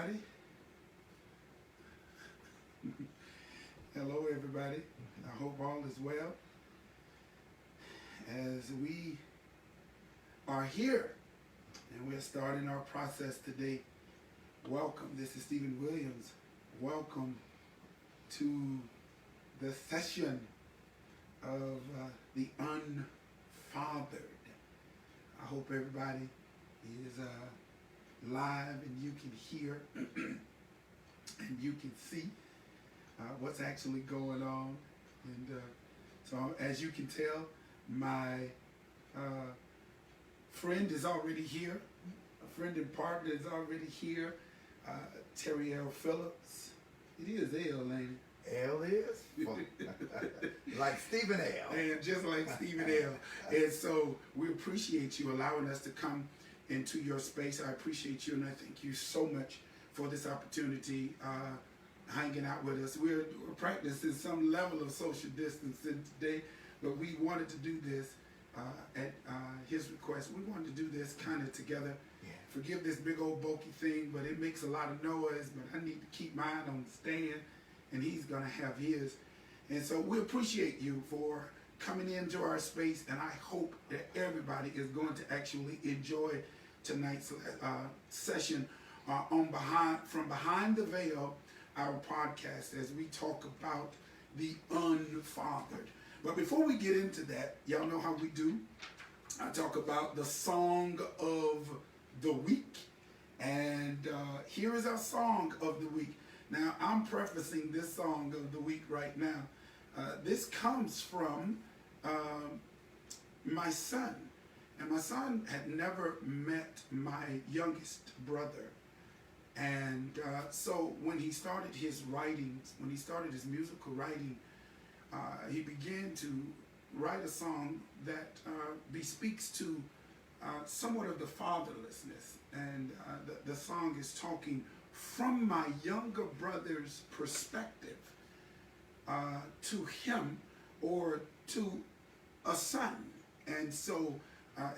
everybody. Hello, everybody. I hope all is well. As we are here and we're starting our process today, welcome. This is Stephen Williams. Welcome to the session of the UnFathered. I hope everybody is live and you can hear and you can see what's actually going on. And so as you can tell, my friend is already here. A friend and partner is already here. Terry Phillips. It is L, ain't it? L is? Like Stephen L. And just like Stephen L. And so we appreciate you allowing us to come into your space. I appreciate you and I thank you so much for this opportunity hanging out with us. We're practicing some level of social distancing today, but we wanted to do this at his request. We wanted to do this kind of together. Yeah. Forgive this big old bulky thing, but it makes a lot of noise, but I need to keep mine on the stand, and he's going to have his. And so we appreciate you for coming into our space, and I hope that everybody is going to actually enjoy tonight's session From Behind the Veil, our podcast, as we talk about the UnFathered. But before we get into that, y'all know how we do. I talk about the song of the week. And here is our song of the week. Now, I'm prefacing this song of the week right now. This comes from my son. And my son had never met my youngest brother. And so when he started his writings, when he started his musical writing, he began to write a song that bespeaks to somewhat of the fatherlessness. And the song is talking from my younger brother's perspective to him or to a son. And so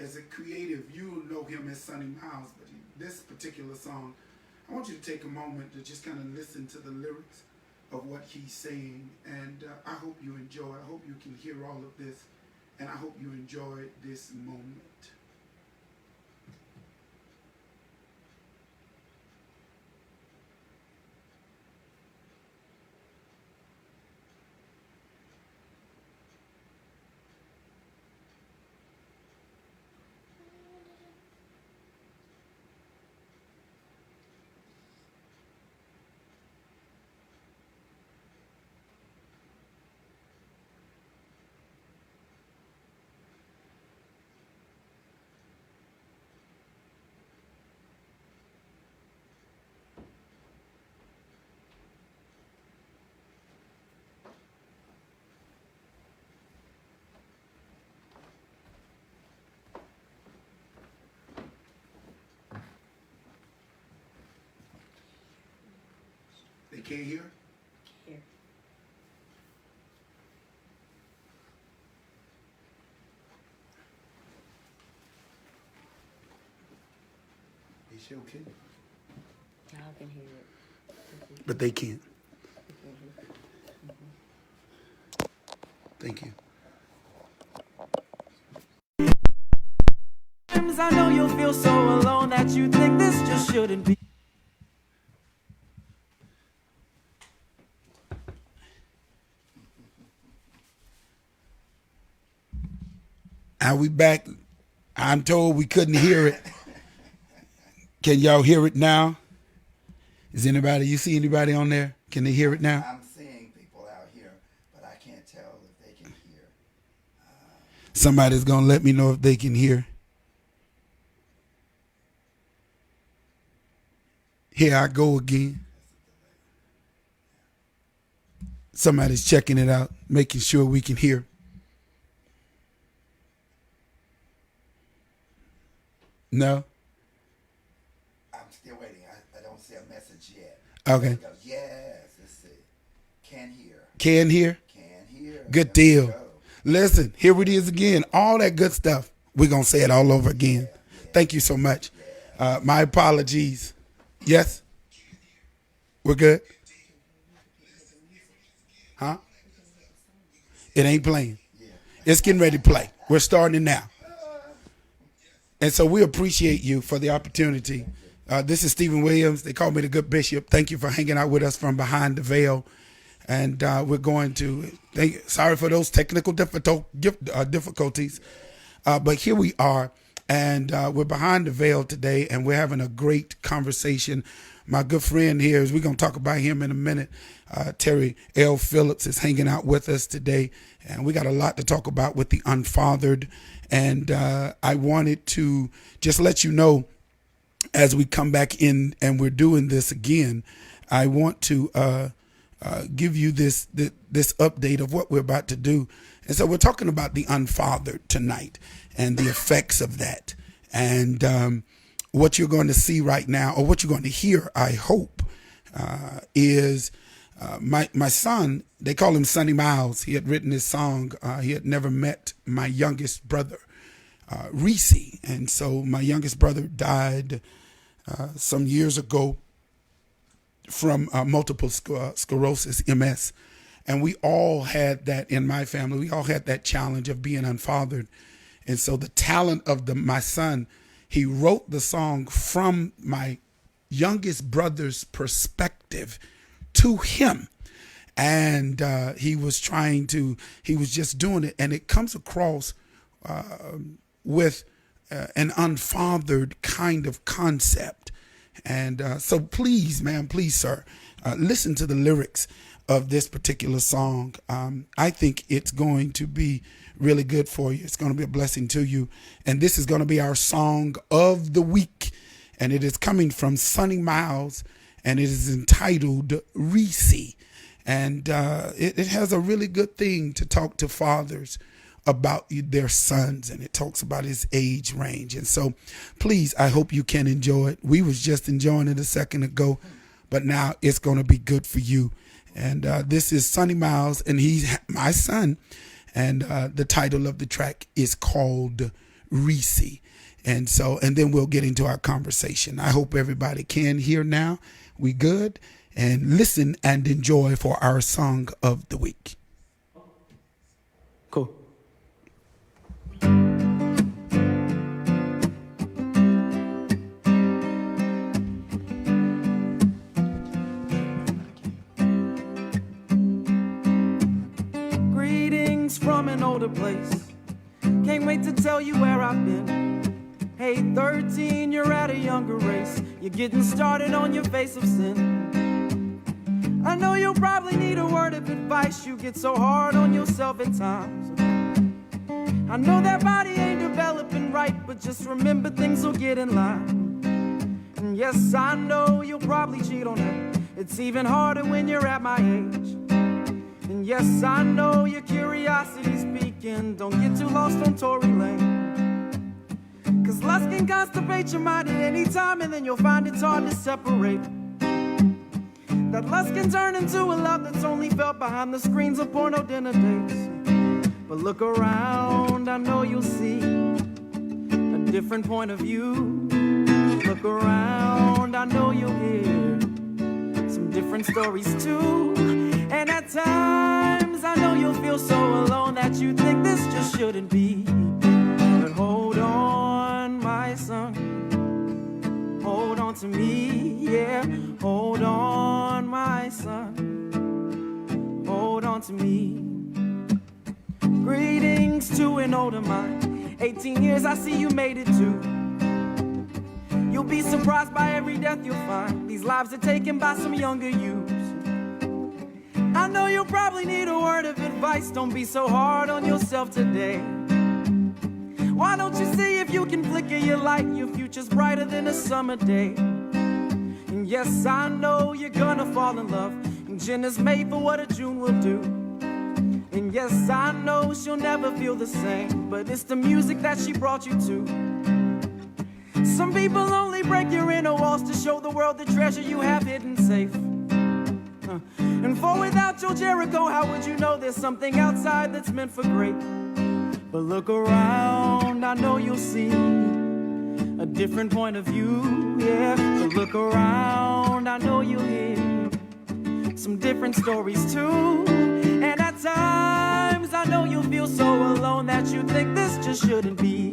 as a creative, you know him as Sonny Miles, but this particular song, I want you to take a moment to just kind of listen to the lyrics of what he's saying. And I hope you enjoy. I hope you can hear all of this. And I hope you enjoy this moment. They can't hear? Here. They sure can. Y'all can hear it. But they can't. Thank you. I know you'll feel so alone that you think this just shouldn't be. Are we back? I'm told we couldn't hear it. Can y'all hear it now? Is anybody, you see anybody on there? Can they hear it now? I'm seeing people out here, but I can't tell if they can hear. Somebody's going to let me know if they can hear. Here I go again. Somebody's checking it out, making sure we can hear. No? I'm still waiting. I don't see a message yet. Okay. Yes, let's see. Can hear. Can hear? Can hear. Good deal. Listen, here it is again. All that good stuff. We're going to say it all over again. Thank you so much. My apologies. Yes? We're good? Huh? It ain't playing. It's getting ready to play. We're starting it now. And so we appreciate you for the opportunity. This is Stephen Williams. They call me the Good Bishop. Thank you for hanging out with us from behind the veil. And we're going to, sorry for those technical difficulties. But here we are. And we're behind the veil today. And we're having a great conversation. My good friend here, we're going to talk about him in a minute. Terry Phillips is hanging out with us today. And we got a lot to talk about with the UnFathered. And I wanted to just let you know, as we come back in and we're doing this again, I want to give you this update of what we're about to do. And so we're talking about the UnFathered tonight and the effects of that. And what you're going to see right now, or what you're going to hear, I hope, is my son. They call him Sonny Miles. He had written this song. He had never met my youngest brother, Reese. And so my youngest brother died some years ago from multiple sclerosis, MS. And we all had that in my family. We all had that challenge of being unfathered. And so the talent of my son, he wrote the song from my youngest brother's perspective to him. And he was just doing it. And it comes across with an unfathered kind of concept. And so please, ma'am, please, sir, listen to the lyrics of this particular song. I think it's going to be really good for you. It's going to be a blessing to you. And this is going to be our song of the week. And it is coming from Sonny Miles, and it is entitled Reese. And it has a really good thing to talk to fathers about their sons, and it talks about his age range. And so please, I hope you can enjoy it. We was just enjoying it a second ago, but now it's going to be good for you. And this is Sonny Miles, and he's my son. And the title of the track is called Reese. And then we'll get into our conversation. I hope everybody can hear now. We good? And listen and enjoy for our song of the week. Cool. Greetings from an older place. Can't wait to tell you where I've been. Hey, 13, you're at a younger race. You're getting started on your face of sin. I know you'll probably need a word of advice. You get so hard on yourself at times. I know that body ain't developing right, but just remember things will get in line. And yes, I know you'll probably cheat on her. It's even harder when you're at my age. And yes, I know your curiosity's speaking. Don't get too lost on Tory Lane. Cause lust can constipate your mind at any time, and then you'll find it's hard to separate. That lust can turn into a love that's only felt behind the screens of porno dinner dates. But look around, I know you'll see a different point of view. Look around, I know you'll hear some different stories too. And at times, I know you'll feel so alone that you think this just shouldn't be. But hold on, my son. Hold on to me, yeah. Hold on, my son. Hold on to me. Greetings to an older mind. 18 years, I see you made it too. You'll be surprised by every death you'll find. These lives are taken by some younger youths. I know you'll probably need a word of advice. Don't be so hard on yourself today. Why don't you see if you can flicker your light? Your future's brighter than a summer day. And yes, I know you're gonna fall in love, and Jen is made for what a June will do. And yes, I know she'll never feel the same, but it's the music that she brought you to. Some people only break your inner walls to show the world the treasure you have hidden safe. And for without your Jericho, how would you know there's something outside that's meant for great? But look around, I know you'll see a different point of view, yeah. But look around, I know you'll hear some different stories too. And at times I know you'll feel so alone that you think this just shouldn't be.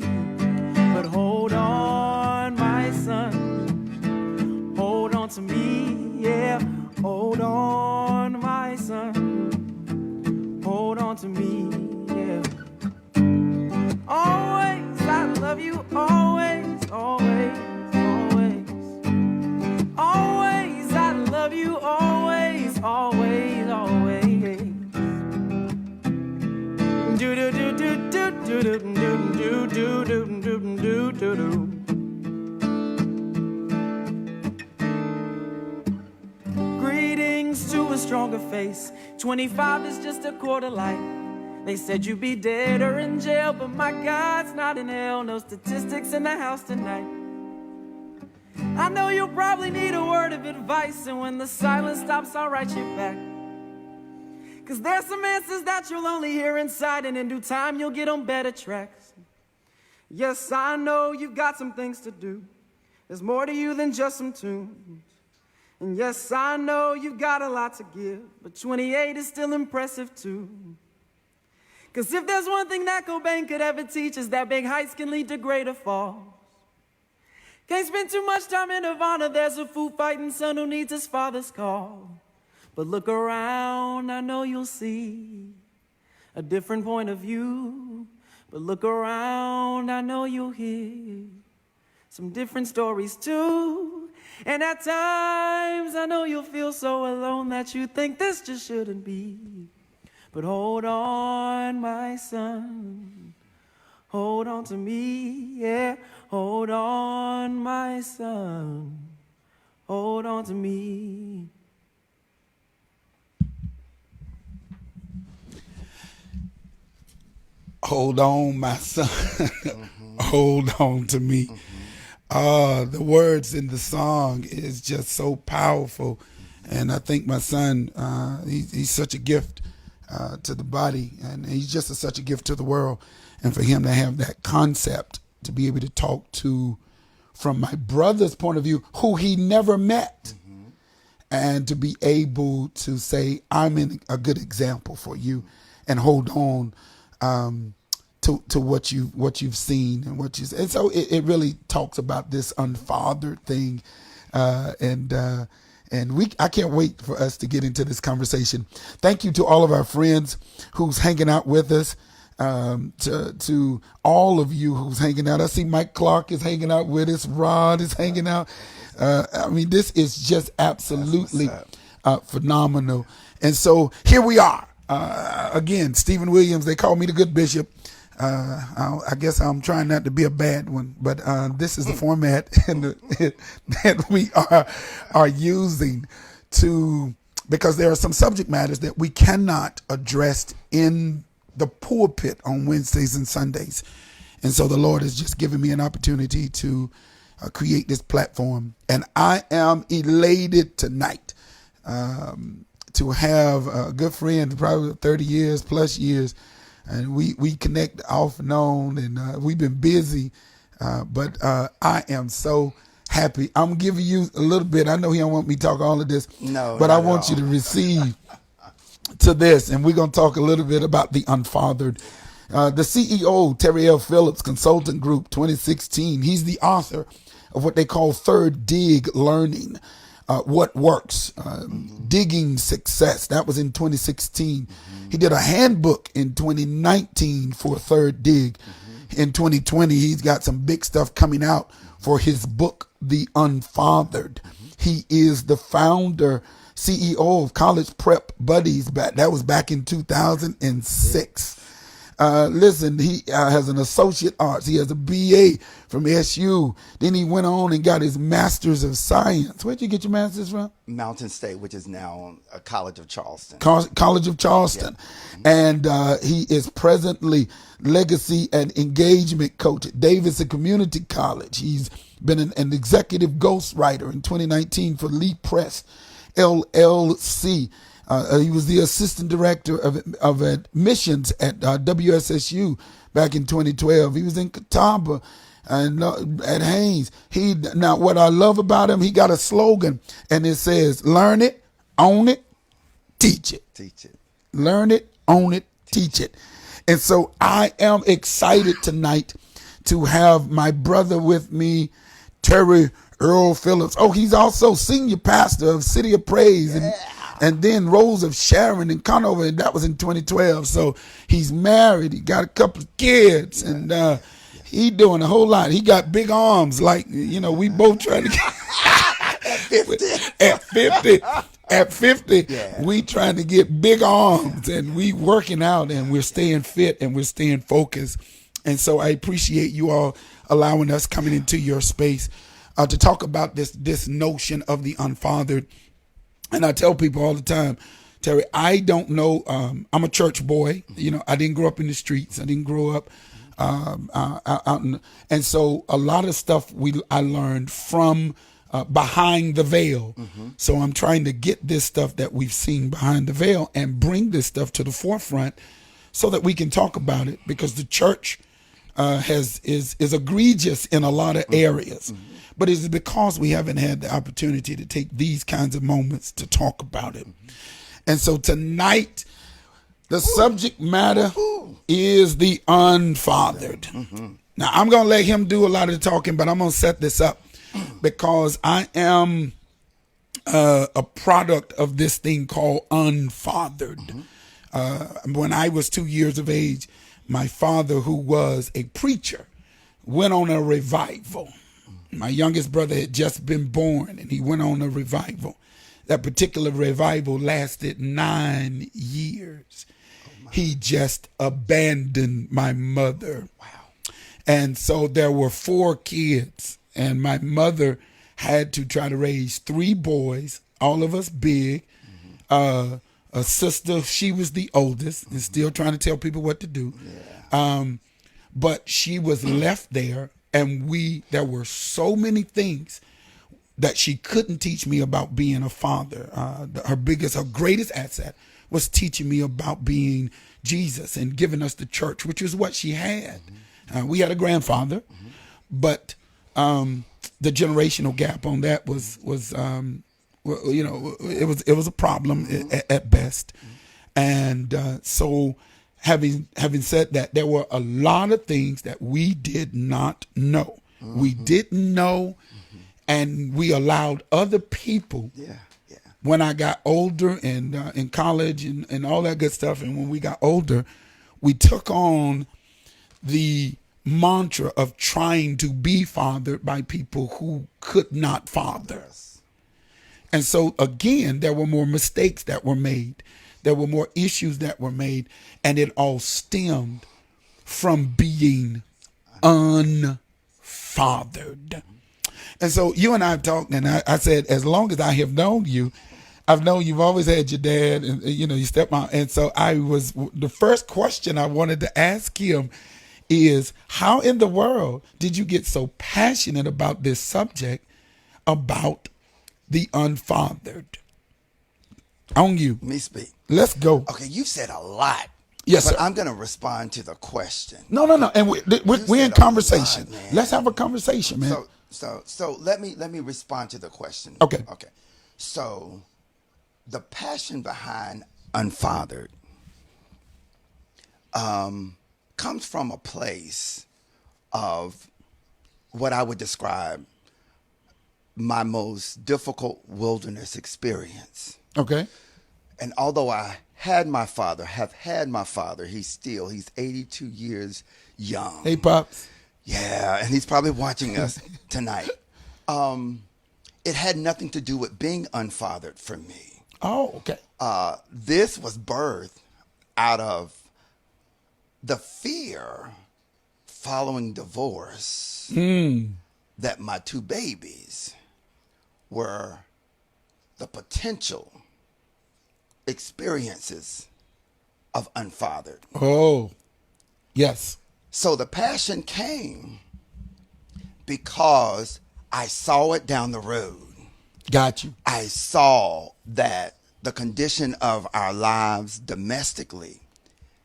But hold on, my son, hold on to me, yeah. Hold on, my son, hold on to me, yeah. Always, I love you, always, always, always. Always, I love you, always, always, always. Do do do do do do do do do do do do do do. Greetings to a stronger face. 25 is just a quarter life. They said you'd be dead or in jail, but my God's not in hell. No statistics in the house tonight. I know you'll probably need a word of advice, and when the silence stops, I'll write you back. 'Cause there's some answers that you'll only hear inside, and in due time you'll get on better tracks. Yes, I know you've got some things to do. There's more to you than just some tunes. And yes, I know you've got a lot to give, but 28 is still impressive too. 'Cause if there's one thing that Cobain could ever teach, is that big heights can lead to greater falls. Can't spend too much time in Nirvana. There's a fool fighting son who needs his father's call. But look around, I know you'll see a different point of view. But look around, I know you'll hear some different stories too. And at times, I know you'll feel so alone that you think this just shouldn't be. But hold on, my son, hold on to me, yeah. Hold on, my son, hold on to me. Hold on, my son. Hold on to me. The words in the song is just so powerful. And I think my son, he's such a gift to the body, and he's just such a gift to the world. And for him to have that concept, to be able to talk to from my brother's point of view, who he never met, and to be able to say, I'm in a good example for you, and hold on to what you've seen and what you. And so it really talks about this unfathered thing, and I can't wait for us to get into this conversation. Thank you to all of our friends who's hanging out with us. To all of you who's hanging out. I see Mike Clark is hanging out with us. Rod is hanging out. I mean, this is just absolutely phenomenal. And so here we are. Again, Stephen Williams, they call me the good bishop. I guess I'm trying not to be a bad one, but this is the format that we are using because there are some subject matters that we cannot address in the pulpit on Wednesdays and Sundays. And so the Lord has just given me an opportunity to create this platform. And I am elated tonight to have a good friend, probably 30 years plus years. And we connect off and on, and we've been busy. But I am so happy. I'm giving you a little bit. I know he don't want me to talk all of this. No, but I want you to receive to this, and we're going to talk a little bit about the UnFathered. The CEO, Terry Phillips Consulting Group, 2016, he's the author of what they call Third Dig Learning, What Works, Digging Success. That was in 2016. He did a handbook in 2019 for Third Dig. In 2020, he's got some big stuff coming out for his book, The UnFathered. He is the founder, CEO of College Prep Buddies. That was back in 2006. Listen, he has an associate arts. He has a BA from SU. Then he went on and got his master's of science. Where'd you get your master's from? Mountain State, which is now a College of Charleston. College of Charleston. Yeah. And he is presently legacy and engagement coach at Davidson Community College. He's been an executive ghostwriter in 2019 for Lee Press LLC. He was the assistant director of admissions at WSSU back in 2012. He was in Catawba and at Haynes. Now what I love about him, he got a slogan, and it says, "Learn it, own it, teach it. Teach it. Learn it, own it, teach it. And so I am excited tonight to have my brother with me, Terry Phillips. Oh, he's also senior pastor of City of Praise and then Rose of Sharon in Conover, and that was in 2012. So he's married. He got a couple of kids, and he doing a whole lot. He got big arms, like, we both trying to get at 50, we trying to get big arms, and we working out, and we're staying fit, and we're staying focused. And so I appreciate you all allowing us coming into your space to talk about this notion of the unfathered. And I tell people all the time, Terry, I don't know. I'm a church boy. I didn't grow up in the streets. I didn't grow up out in, and so a lot of stuff I learned from behind the veil. So I'm trying to get this stuff that we've seen behind the veil and bring this stuff to the forefront so that we can talk about it, because the church is egregious in a lot of areas. But it's because we haven't had the opportunity to take these kinds of moments to talk about it. And so tonight, the subject matter is the unfathered. Now, I'm going to let him do a lot of the talking, but I'm going to set this up because I am a product of this thing called unfathered. When I was 2 years of age, my father, who was a preacher, went on a revival. My youngest brother had just been born, and he went on a revival. That particular revival lasted 9 years. He just abandoned my mother. Wow. And so there were 4 kids, and my mother had to try to raise 3 boys, all of us big. A sister, she was the oldest, and still trying to tell people what to do. But she was left there, and there were so many things that she couldn't teach me about being a father. Her greatest asset was teaching me about being Jesus and giving us the church, which was what she had. We had a grandfather, but the generational gap on that was it was a problem at best. And so having said that, there were a lot of things that we did not know. We didn't know, and we allowed other people. When I got older and in college and all that good stuff, and when we got older, we took on the mantra of trying to be fathered by people who could not father. And so again, there were more mistakes that were made. There were more issues that were made, and it all stemmed from being unfathered. And so you and I have talked, and I said, as long as I have known you, I've known you've always had your dad and, your stepmom. And so the first question I wanted to ask him is, how in the world did you get so passionate about this subject, about the unfathered? On you. Me speak. Let's go. Okay, you said a lot. Yes, but sir. I'm going to respond to the question. No. And we're in conversation. Let's have a conversation, man. So let me respond to the question. Okay. So the passion behind unfathered comes from a place of what I would describe my most difficult wilderness experience. Okay. And although I have had my father, he's 82 years young. Hey, Pops. Yeah, and he's probably watching us tonight. It had nothing to do with being unfathered for me. Oh, okay. This was birthed out of the fear following divorce that my 2 babies were the potential experiences of unfathered. Oh, yes. So the passion came because I saw it down the road. Got you. I saw that the condition of our lives domestically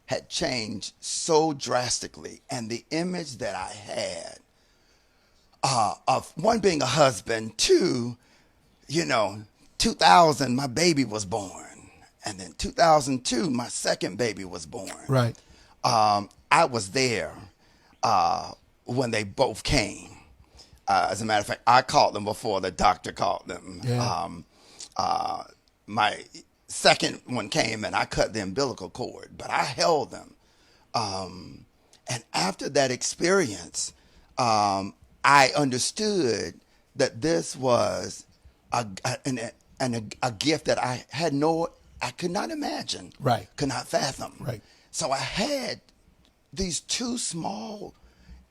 had changed so drastically, and the image that I had of one, being a husband, 2, 2000, my baby was born, And then 2002, my second baby was born. Right. I was there when they both came. As a matter of fact, I called them before the doctor called them. Yeah. My second one came and I cut the umbilical cord, but I held them. And after that experience, I understood that this was a gift that I could not imagine, Right. could not fathom. Right. So I had these two small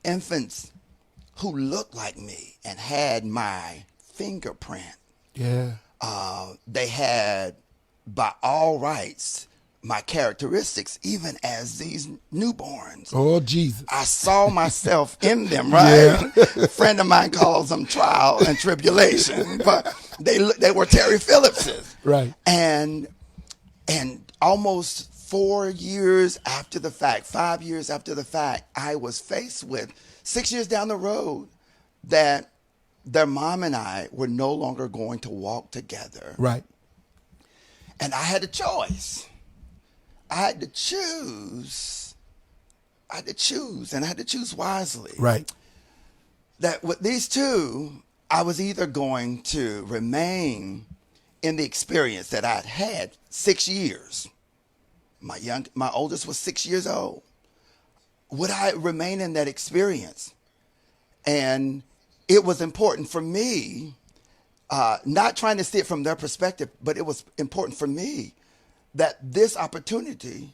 infants who looked like me and had my fingerprint. Yeah. They had, by all rights, my characteristics, even as these newborns. Oh, Jesus. I saw myself in them, right? A friend of mine calls them trial and tribulation, but they were Terry Phillips's. Right. And almost 4 years after the fact, 5 years after the fact, I was faced with 6 years down the road that their mom and I were no longer going to walk together. Right. And I had a choice. I had to choose, and I had to choose wisely. Right. That with these two, I was either going to remain in the experience that I'd had 6 years. My oldest was 6 years old. Would I remain in that experience? And it was important for me, not trying to see it from their perspective, but it was important for me that this opportunity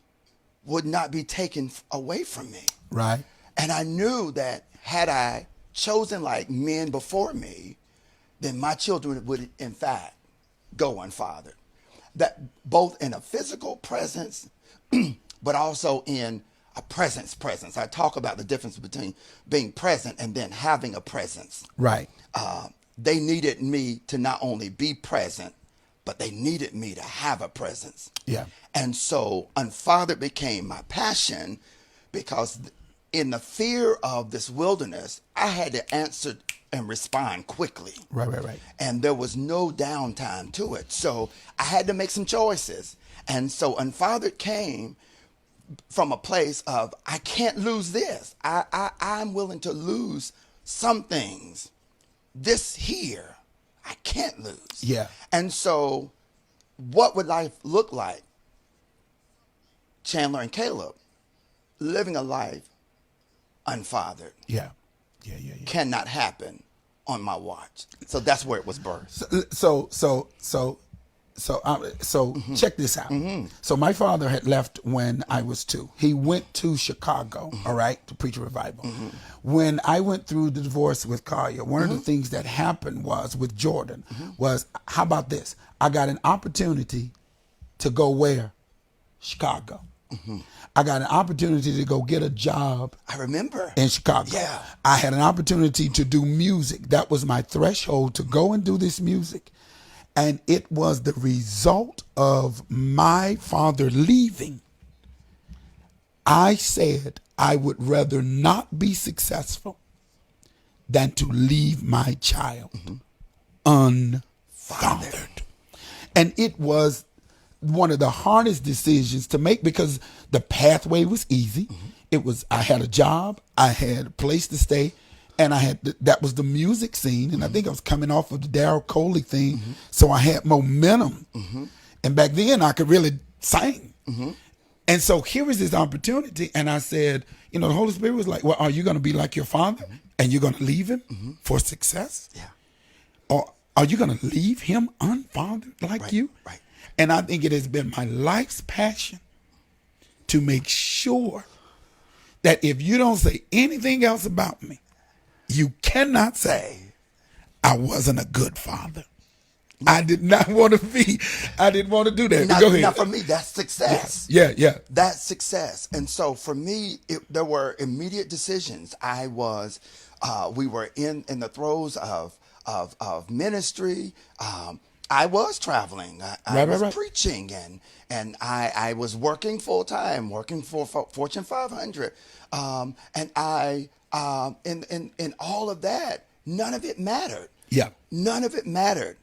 would not be taken away from me. Right. And I knew that had I chosen like men before me, then my children would in fact go unfathered. That both in a physical presence, but also in a presence. I talk about the difference between being present and then having a presence. Right. They needed me to not only be present, but they needed me to have a presence. Yeah. And so unfathered became my passion because in the fear of this wilderness, I had to answer and respond quickly. Right. And there was no downtime to it. So I had to make some choices. And so unfathered came from a place of, I can't lose this. I'm willing to lose some things. This here, I can't lose. Yeah. And so what would life look like? Chandler and Caleb living a life unfathered Yeah. cannot happen on my watch. So that's where it was birthed. So check this out. So my father had left when I was 2. He went to Chicago, all right, to preach a revival. When I went through the divorce with Kaya, one of the things that happened was with Jordan was, how about this? I got an opportunity to go where? Chicago. I got an opportunity to go get a job. I remember. In Chicago. Yeah. I had an opportunity to do music. That was my threshold to go and do this music. And it was the result of my father leaving. I said I would rather not be successful than to leave my child unfathered. And it was one of the hardest decisions to make because the pathway was easy. I had a job, I had a place to stay, and I had that was the music scene, and I think I was coming off of the Daryl Coley thing, so I had momentum. And back then I could really sing. And so here was this opportunity, and I said, the Holy Spirit was like, well, are you going to be like your father, and you're going to leave him for success? Yeah. Or are you going to leave him unfathered like you? Right. And I think it has been my life's passion to make sure that if you don't say anything else about me, you cannot say I wasn't a good father. I did not want to do that. Go ahead. Now for me, that's success. Yeah. That's success. And so for me, there were immediate decisions. We were in the throes of ministry. I was traveling. I was preaching, and I was working full time, working for Fortune 500, and I in all of that, none of it mattered. Yeah, none of it mattered.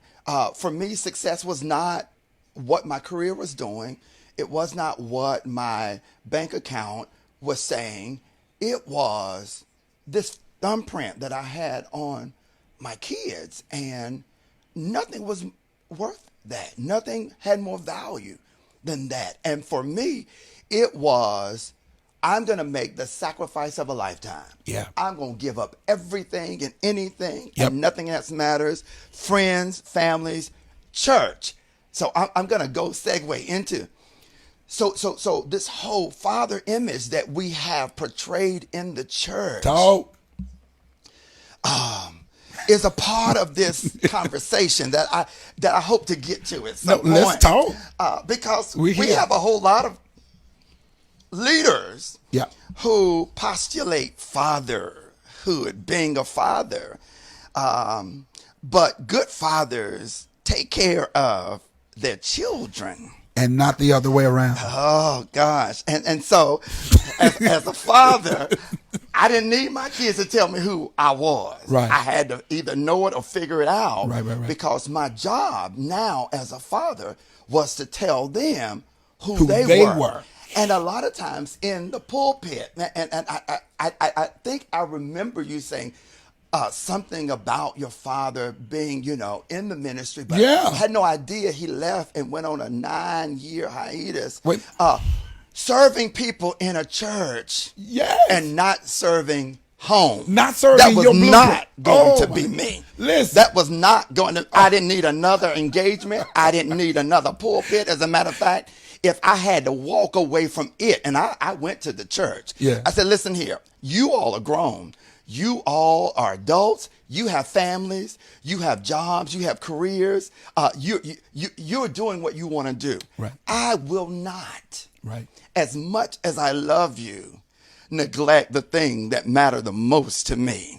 For me, success was not what my career was doing. It was not what my bank account was saying. It was this thumbprint that I had on my kids, and nothing was worth that. Nothing had more value than that. And for me, it was, I'm going to make the sacrifice of a lifetime. Yeah. I'm going to give up everything and anything, Yep. and nothing else matters. Friends, families, church. So I'm going to go segue into. So this whole father image that we have portrayed in the church Talk. is a part of this conversation that I hope to get to at some point. Let's talk. Because We we here. have a whole lot of leaders Yeah. who postulate fatherhood, being a father. But good fathers take care of their children. And not the other way around. Oh gosh. And so as a father, I didn't need my kids to tell me who I was. Right. I had to either know it or figure it out. Right. Because my job now as a father was to tell them who Who they they were. were. And a lot of times in the pulpit, and I think I remember you saying something about your father being, in the ministry, but Yeah. I had no idea he left and went on a 9-year hiatus. Wait. Serving people in a church Yes. and not serving home. Not serving That was your blueprint. not going to Oh, be my- me. Listen. That was not going to, I didn't need another engagement. I didn't need another pulpit. As a matter of fact, if I had to walk away from it, and I went to the church. Yeah. I said, listen here, you all are grown. You all are adults. You have families. You have jobs. You have careers. You're doing what you want to do. Right. I will not, Right. as much as I love you, neglect the thing that matter the most to me,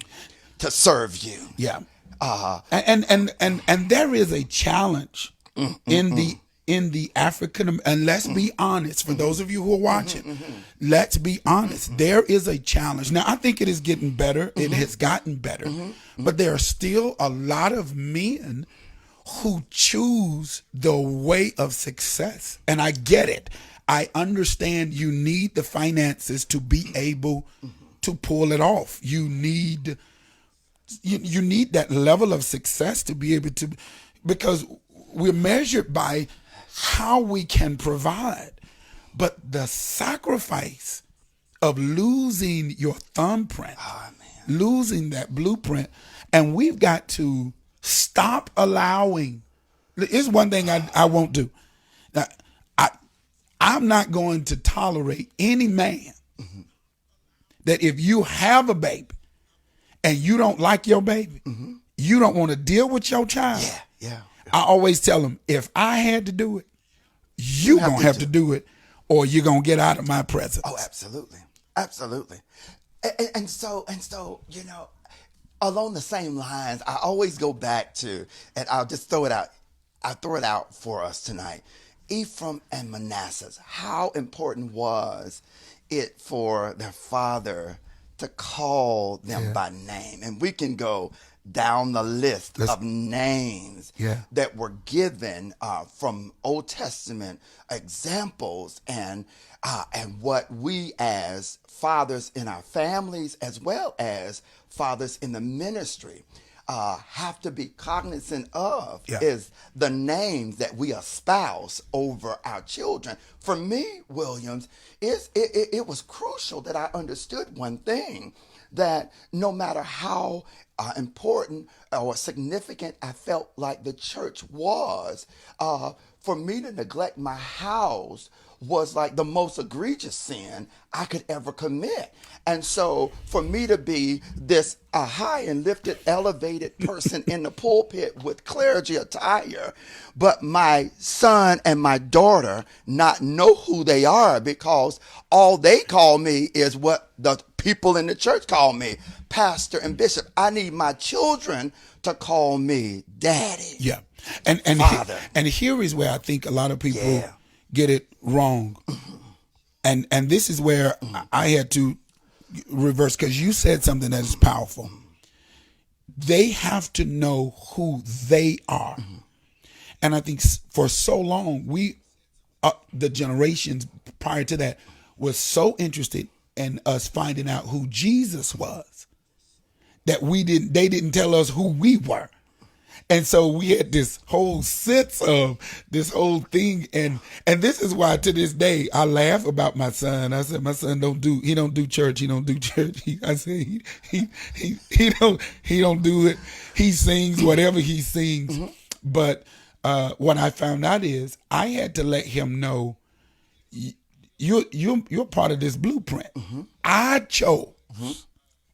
to serve you. Yeah. And there is a challenge in the African, and let's be honest, for those of you who are watching, let's be honest. There is a challenge. Now, I think it is getting better. It has gotten better. But there are still a lot of men who choose the way of success. And I get it. I understand you need the finances to be able to pull it off. You need that level of success to be able to, because we're measured by how we can provide. But the sacrifice of losing your thumbprint, losing that blueprint, and we've got to stop allowing. Here's one thing I won't do. Now, I'm not going to tolerate any man that if you have a baby and you don't like your baby, you don't want to deal with your child. Yeah. I always tell them, if I had to do it, you have gonna to have to do it, or you're gonna get out of my presence. Oh, absolutely. And so, along the same lines, I always go back to, and I'll just throw it out. I throw it out for us tonight. Ephraim and Manasseh. How important was it for their father to call them by name? And we can go down the list of names that were given from Old Testament examples, and what we as fathers in our families, as well as fathers in the ministry, have to be cognizant of is the names that we espouse over our children. For me, Williams, it was crucial that I understood one thing, that no matter how important or significant I felt like the church was, for me to neglect my house was like the most egregious sin I could ever commit. And so for me to be this high and lifted, elevated person in the pulpit with clergy attire, but my son and my daughter not know who they are, because all they call me is what the people in the church call me, pastor and bishop. I need my children to call me daddy. Yeah. And Father. And here is where I think a lot of people get it wrong. And this is where I had to reverse, because you said something that is powerful. They have to know who they are. And I think for so long, the generations prior to that, was so interested in us finding out who Jesus was that they didn't tell us who we were. And so we had this whole sense of this whole thing, and this is why to this day I laugh about my son. I said my son don't do church. He don't do church. I said he don't do it. He sings whatever he sings. Mm-hmm. But what I found out is I had to let him know you're part of this blueprint. Mm-hmm. I chose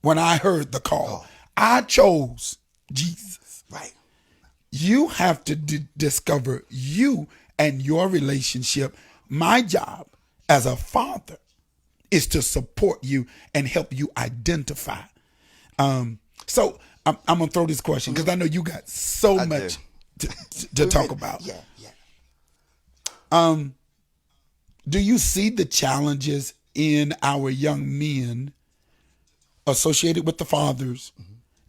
when I heard the call. I chose Jesus. Right. You have to discover you and your relationship. My job as a father is to support you and help you identify. So I'm going to throw this question because I know you got so much to talk about. Yeah. Do you see the challenges in our young men associated with the fathers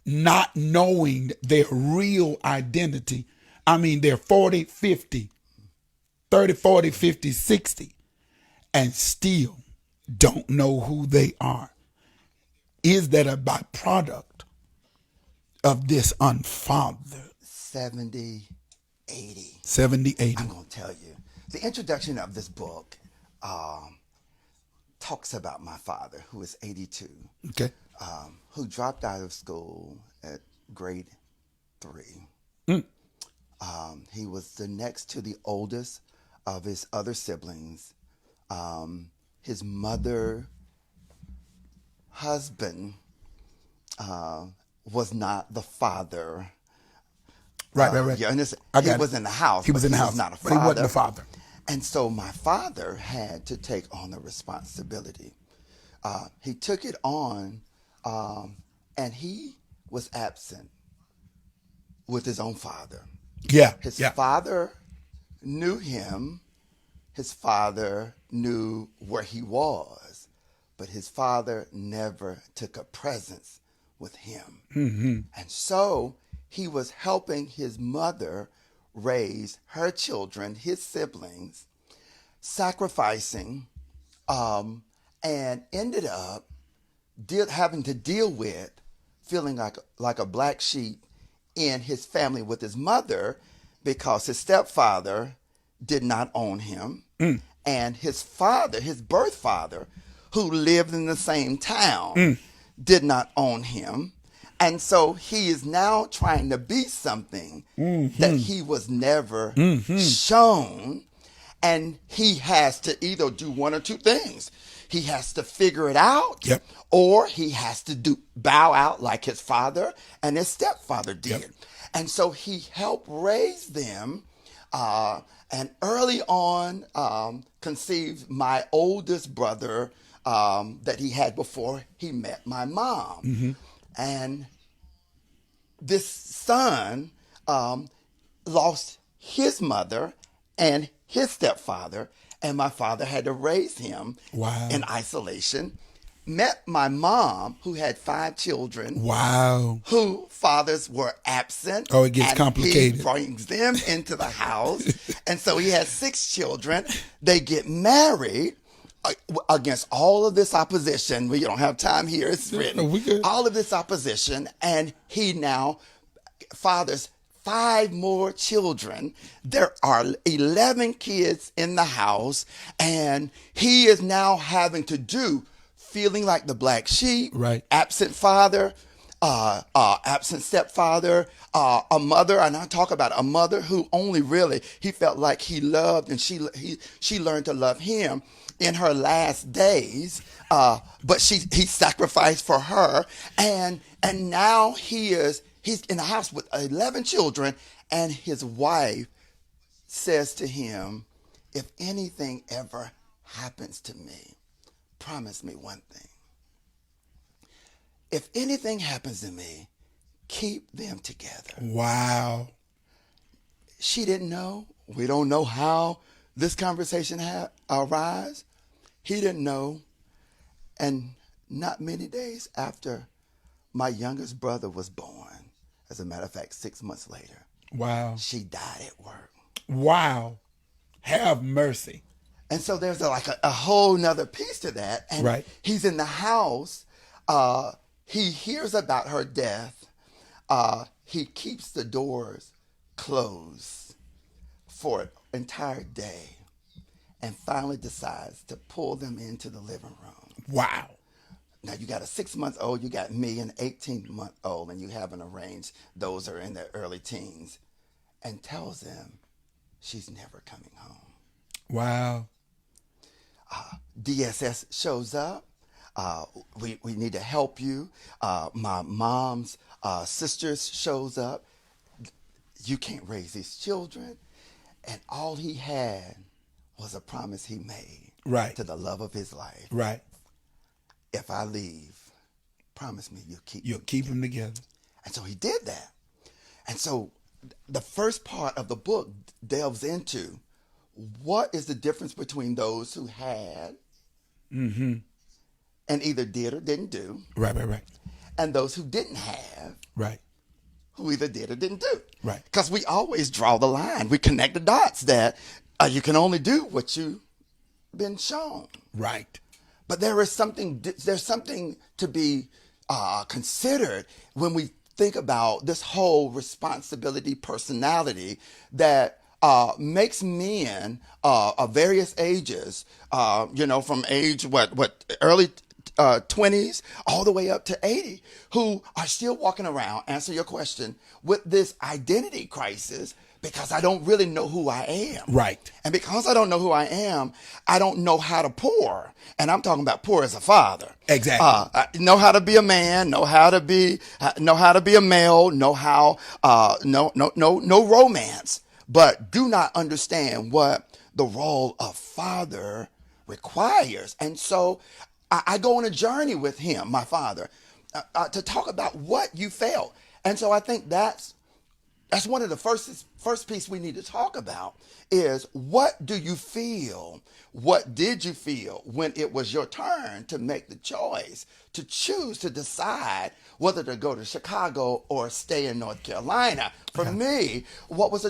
not knowing their real identity? I mean, they're 40, 50, 30, 40, 50, 60, and still don't know who they are. Is that a byproduct of this unfathered? 70, 80. 70, 80. I'm going to tell you. The introduction of this book talks about my father, who is 82. Okay. Who dropped out of school at grade 3. He was the next to the oldest of his other siblings. His mother, husband, was not the father. Right. You understand? He was in the house. He was in the house. Was not a father. But he wasn't a father. And so my father had to take on the responsibility. He took it on, and he was absent with his own father. Yeah. His father knew him. His father knew where he was, but his father never took a presence with him. Mm-hmm. And so he was helping his mother raise her children, his siblings, sacrificing, and ended up having to deal with feeling like a black sheep in his family with his mother because his stepfather did not own him. And his father, his birth father, who lived in the same town, did not own him. And so he is now trying to be something that he was never shown. And he has to either do one or two things. He has to figure it out, or he has to bow out like his father and his stepfather did. Yep. And so he helped raise them, and early on conceived my oldest brother that he had before he met my mom. Mm-hmm. And this son lost his mother and his stepfather, and my father had to raise him in isolation. Met my mom, who had 5 children. Who fathers were absent. Oh, it gets complicated. He brings them into the house. And so he has 6 children. They get married against all of this opposition. We don't have time here. It's written. All of this opposition. And he now fathers 5 more children. There are 11 kids in the house. And he is now having to feeling like the black sheep, absent father, absent stepfather, a mother, and I talk about a mother who only really he felt like he loved, and she learned to love him in her last days, but he sacrificed for her, and now he's in the house with 11 children, and his wife says to him, "If anything ever happens to me, promise me one thing. If anything happens to me, keep them together." Wow. She didn't know. We don't know how this conversation arose. He didn't know. And not many days after my youngest brother was born, as a matter of fact, 6 months later, wow, she died at work. Wow. Have mercy. And so there's a whole nother piece to that. And Right. he's in the house. He hears about her death. He keeps the doors closed for an entire day and finally decides to pull them into the living room. Wow. Now you got a 6-month-old, you got me, an 18-month-old, and you haven't arranged. Those are in their early teens, and tells them she's never coming home. Wow. DSS shows up. We need to help you. My mom's sisters shows up. You can't raise these children. And all he had was a promise he made Right. to the love of his life. Right. If I leave, promise me You'll keep them together. And so he did that. And so the first part of the book delves into what is the difference between those who had and either did or didn't do, Right. and those who didn't have, Right. who either did or didn't do. Right. Because we always draw the line. We connect the dots that you can only do what you've been shown. Right. But there's something to be considered when we think about this whole responsibility personality that makes men of various ages, from age early 20s all the way up to 80, who are still walking around, answer your question, with this identity crisis because I don't really know who I am. Right. And because I don't know who I am, I don't know how to pour. And I'm talking about pour as a father. Exactly. I know how to be a man, know how to be a male, know how, no romance, but do not understand what the role of father requires. And so I go on a journey with him, my father, to talk about what you felt. And so I think that's one of the first piece we need to talk about is, what do you feel? What did you feel when it was your turn to make the choice, to choose, to decide whether to go to Chicago or stay in North Carolina? For me, what was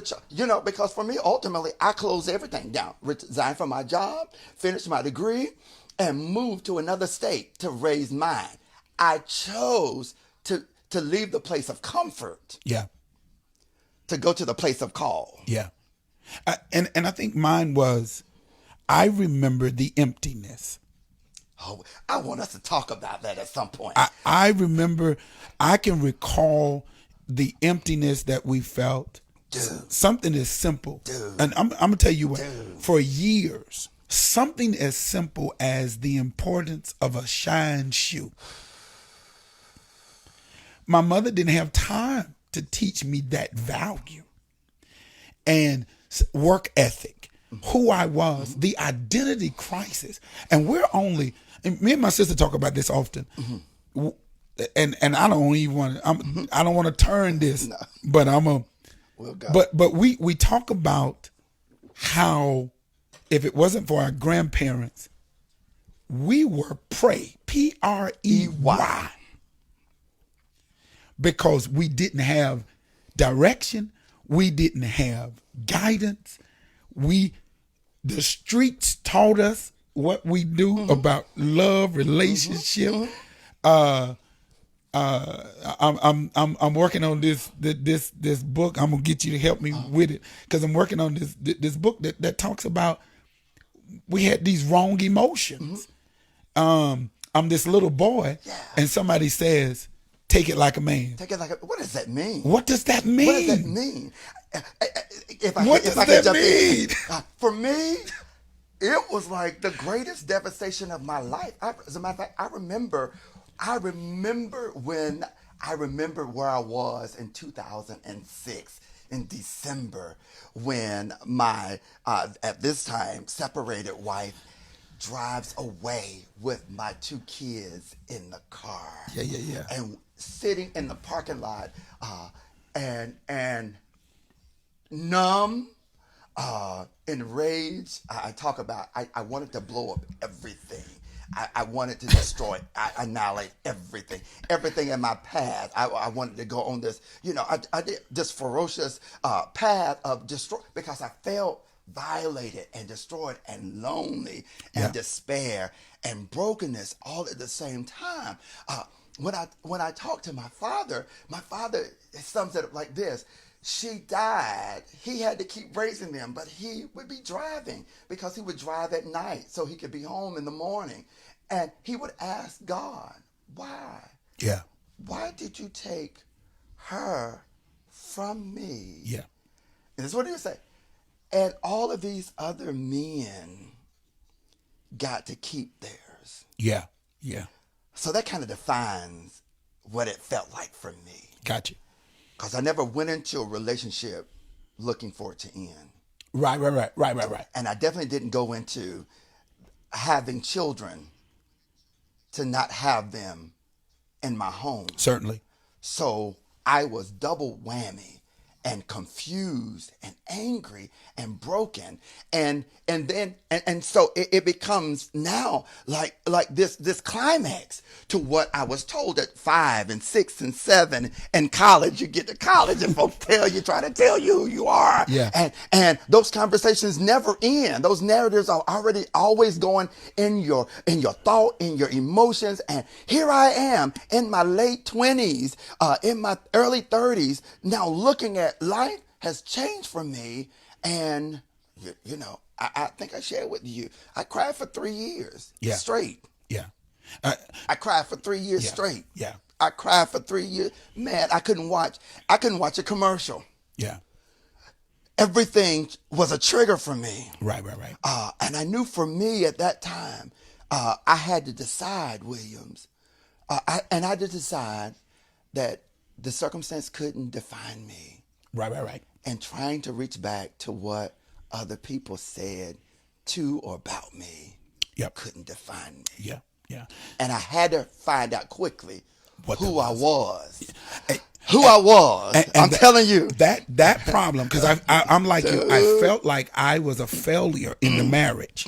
because for me, ultimately, I closed everything down, resigned from my job, finished my degree, and moved to another state to raise mine. I chose to leave the place of comfort. Yeah. To go to the place of call. Yeah. And I think mine was, I remember the emptiness. Oh, I want us to talk about that at some point. I remember, I can recall the emptiness that we felt. Dude. Something as simple. Dude. And I'm going to tell you what, Dude. For years, something as simple as the importance of a shine shoe. My mother didn't have time to teach me that value and work ethic, who I was, the identity crisis. And and me and my sister talk about this often. And I don't even want to, I don't want to turn this, but We'll go. but we talk about how if it wasn't for our grandparents, we were prey, Prey. Because we didn't have direction, we didn't have guidance. The streets taught us what we do about love, relationship. I'm working on this book. I'm gonna get you to help me with it, because I'm working on this book that talks about, we had these wrong emotions. I'm this little boy, and somebody says, take it like a man. Take it like what does that mean? What does that mean? What does that mean? What does that mean? For me, it was like the greatest devastation of my life. As a matter of fact, I remember where I was in 2006 in December, when my at this time separated wife drives away with my 2 kids in the car. Yeah. And sitting in the parking lot, and numb, enraged. I talk about, I wanted to blow up everything. I wanted to destroy, annihilate everything in my path. I wanted to go on this, I did this ferocious path of destroy, because I felt violated and destroyed and lonely and despair and brokenness all at the same time. When I talk to my father sums it up like this. She died. He had to keep raising them, but he would be driving because he would drive at night so he could be home in the morning. And he would ask God, why? Yeah. Why did you take her from me? Yeah. And that's what he would say. And all of these other men got to keep theirs. Yeah. Yeah. So that kind of defines what it felt like for me. Gotcha. Because I never went into a relationship looking for it to end. Right. And I definitely didn't go into having children to not have them in my home. Certainly. So I was double whammy and confused and angry and broken. And so it becomes now like this climax to what I was told at 5 and 6 and 7 in college. You get to college and folks try to tell you who you are. Yeah. And those conversations never end. Those narratives are already always going in your thought, in your emotions. And here I am in my late 20s, in my early 30s, now looking at life has changed for me. And I think I shared with you, I cried for 3 years straight. Yeah. I cried for 3 years straight. Yeah. I cried for 3 years. Man, I couldn't watch a commercial. Yeah. Everything was a trigger for me. Right. And I knew for me at that time, I had to decide, Williams. I had to decide that the circumstance couldn't define me. Right. And trying to reach back to what other people said to or about me couldn't define me. Yeah. And I had to find out quickly who I was. And- Who I was. And I'm telling you. That problem, because I'm like you, I felt like I was a failure in the marriage.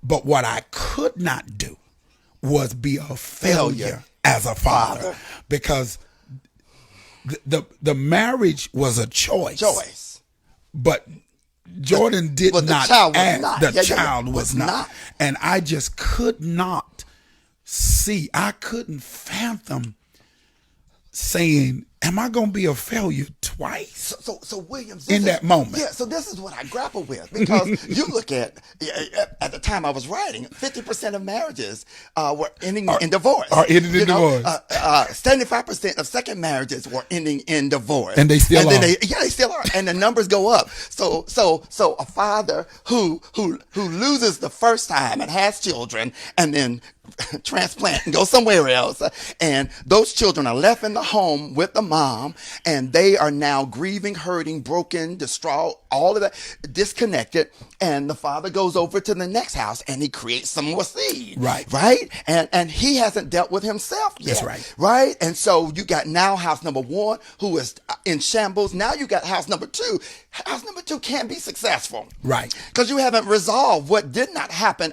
But what I could not do was be a failure as a father. Because the marriage was a choice. But Jordan did not ask. The child was not. And I just could not see. I couldn't fathom saying, am I going to be a failure twice? So Williams, in that moment. Yeah, so this is what I grapple with, because you look at the time I was writing, 50% of marriages were ending in divorce. Are ending in divorce. 75% of second marriages were ending in divorce. And they still are. They still are. And the numbers go up. So a father who loses the first time and has children and then transplant and go somewhere else, and those children are left in the home with the mom, and they are now grieving, hurting, broken, distraught, all of that, disconnected, and the father goes over to the next house and he creates some more seed. Right? And he hasn't dealt with himself yet. That's Right? And so you got now house number 1 who is in shambles. Now you got house number 2. House number 2 can't be successful. Right. Because you haven't resolved what did not happen.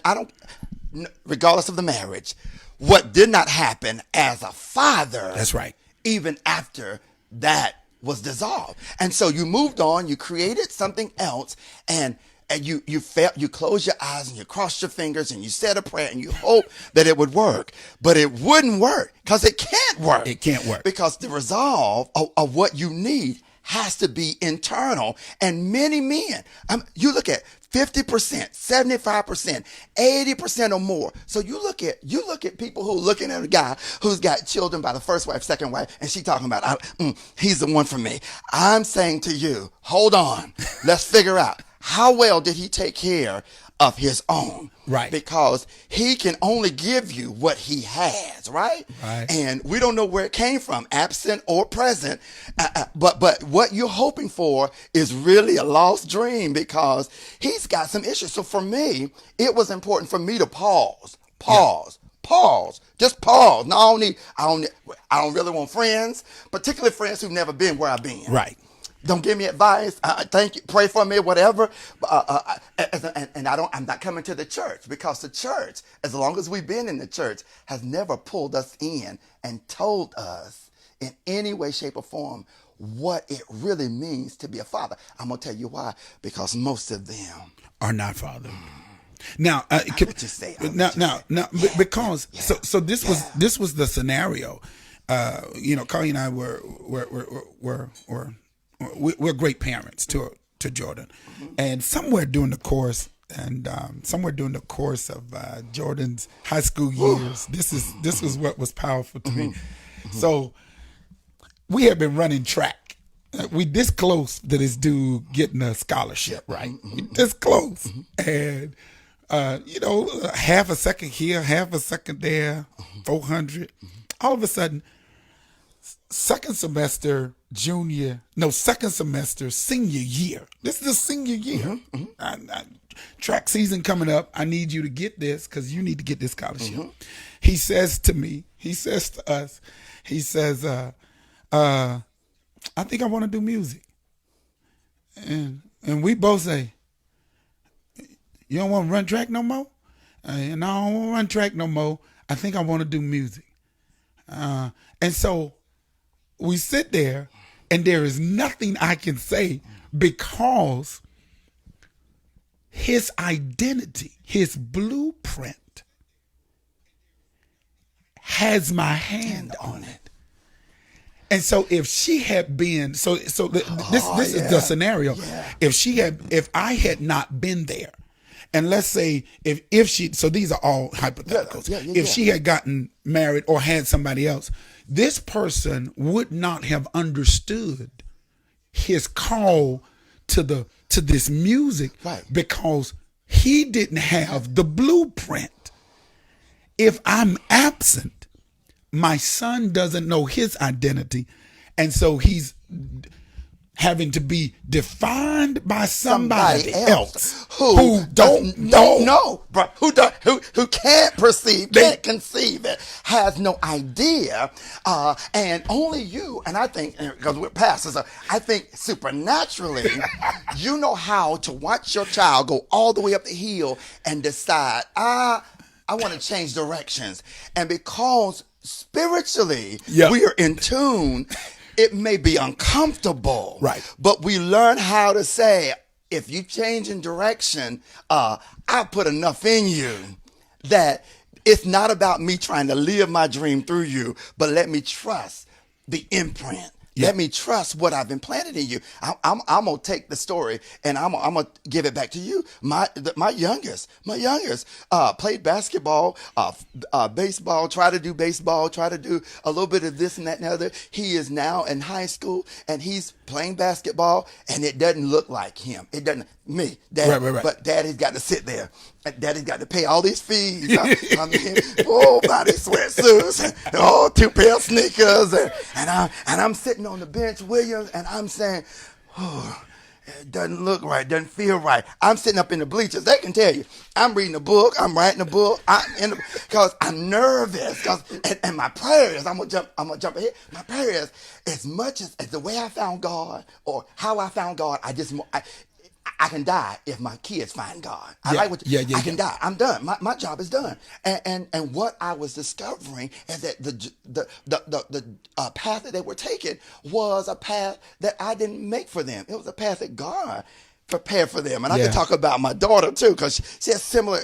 Regardless of the marriage, what did not happen as a father. That's right. Even after that was dissolved. And so you moved on, you created something else, and you closed your eyes and you crossed your fingers and you said a prayer and you hope that it would work. But it wouldn't work, because it can't work. It can't work. Because the resolve of what you need has to be internal. And many men, you look at 50%, 75%, 80% or more. So you look at people who are looking at a guy who's got children by the first wife, second wife, and she talking about, he's the one for me. I'm saying to you, hold on, let's figure out how well did he take care of his own. Right. Because he can only give you what he has, right? Right. And we don't know where it came from, absent or present. But what you're hoping for is really a lost dream, because he's got some issues. So for me, it was important for me to pause. Just pause. No, I don't really want friends, particularly friends who've never been where I've been. Right. Don't give me advice. Thank you. Pray for me, whatever. And I'm not coming to the church because the church, as long as we've been in the church, has never pulled us in and told us in any way, shape, or form what it really means to be a father. I'm gonna tell you why. Because most of them are not father. Now, because so this was the scenario. Carly and I we're great parents to Jordan, and somewhere during the course of Jordan's high school years, this was what was powerful to me. So we had been running track. We this close to this dude getting a scholarship, right? This close, and half a second here, half a second there, 400. All of a sudden, second semester senior year. This is the senior year. Track season coming up. I need you to get this because you need to get this scholarship. He says to us, I think I want to do music. And we both say, you don't want to run track no more? And I don't want to run track no more. I think I want to do music. And so we sit there, and there is nothing I can say because his identity, his blueprint has my hand on it. And so if she had been, this is the scenario. Yeah. If I had not been there, and let's say if she, so these are all hypotheticals. If she had gotten married or had somebody else, this person would not have understood his call to this music, right, because he didn't have the blueprint. If I'm absent, my son doesn't know his identity, and so he's having to be defined by somebody else who don't know, bro, who can't perceive, can't conceive it, has no idea, and only you, and I think, because we're pastors, I think supernaturally, you know how to watch your child go all the way up the hill and decide, I want to change directions, and because spiritually we are in tune, it may be uncomfortable, right? But we learn how to say, if you change in direction, I put enough in you that it's not about me trying to live my dream through you, but let me trust the imprint. Yeah. Let me trust what I've implanted in you. I'm gonna take the story and I'm gonna give it back to you. My youngest played basketball, baseball, try to do a little bit of this and that and the other. He is now in high school and he's playing basketball, and it doesn't look like him. It doesn't Dad, right. But Daddy's got to sit there. Daddy's got to pay all these fees. I mean, body sweatsuits, 2 pair of sneakers, and I'm sitting on the bench, Williams, and I'm saying, it doesn't look right, doesn't feel right. I'm sitting up in the bleachers. They can tell you, I'm reading a book, I'm writing a book, because I'm nervous. And my prayer is, I'm gonna jump ahead. My prayer is, as much as the way I found God or how I found God, I can die if my kids find God. I can die. I'm done. My job is done. And what I was discovering is that the path that they were taking was a path that I didn't make for them. It was a path that God prepared for them. And I can talk about my daughter too, because she has a similar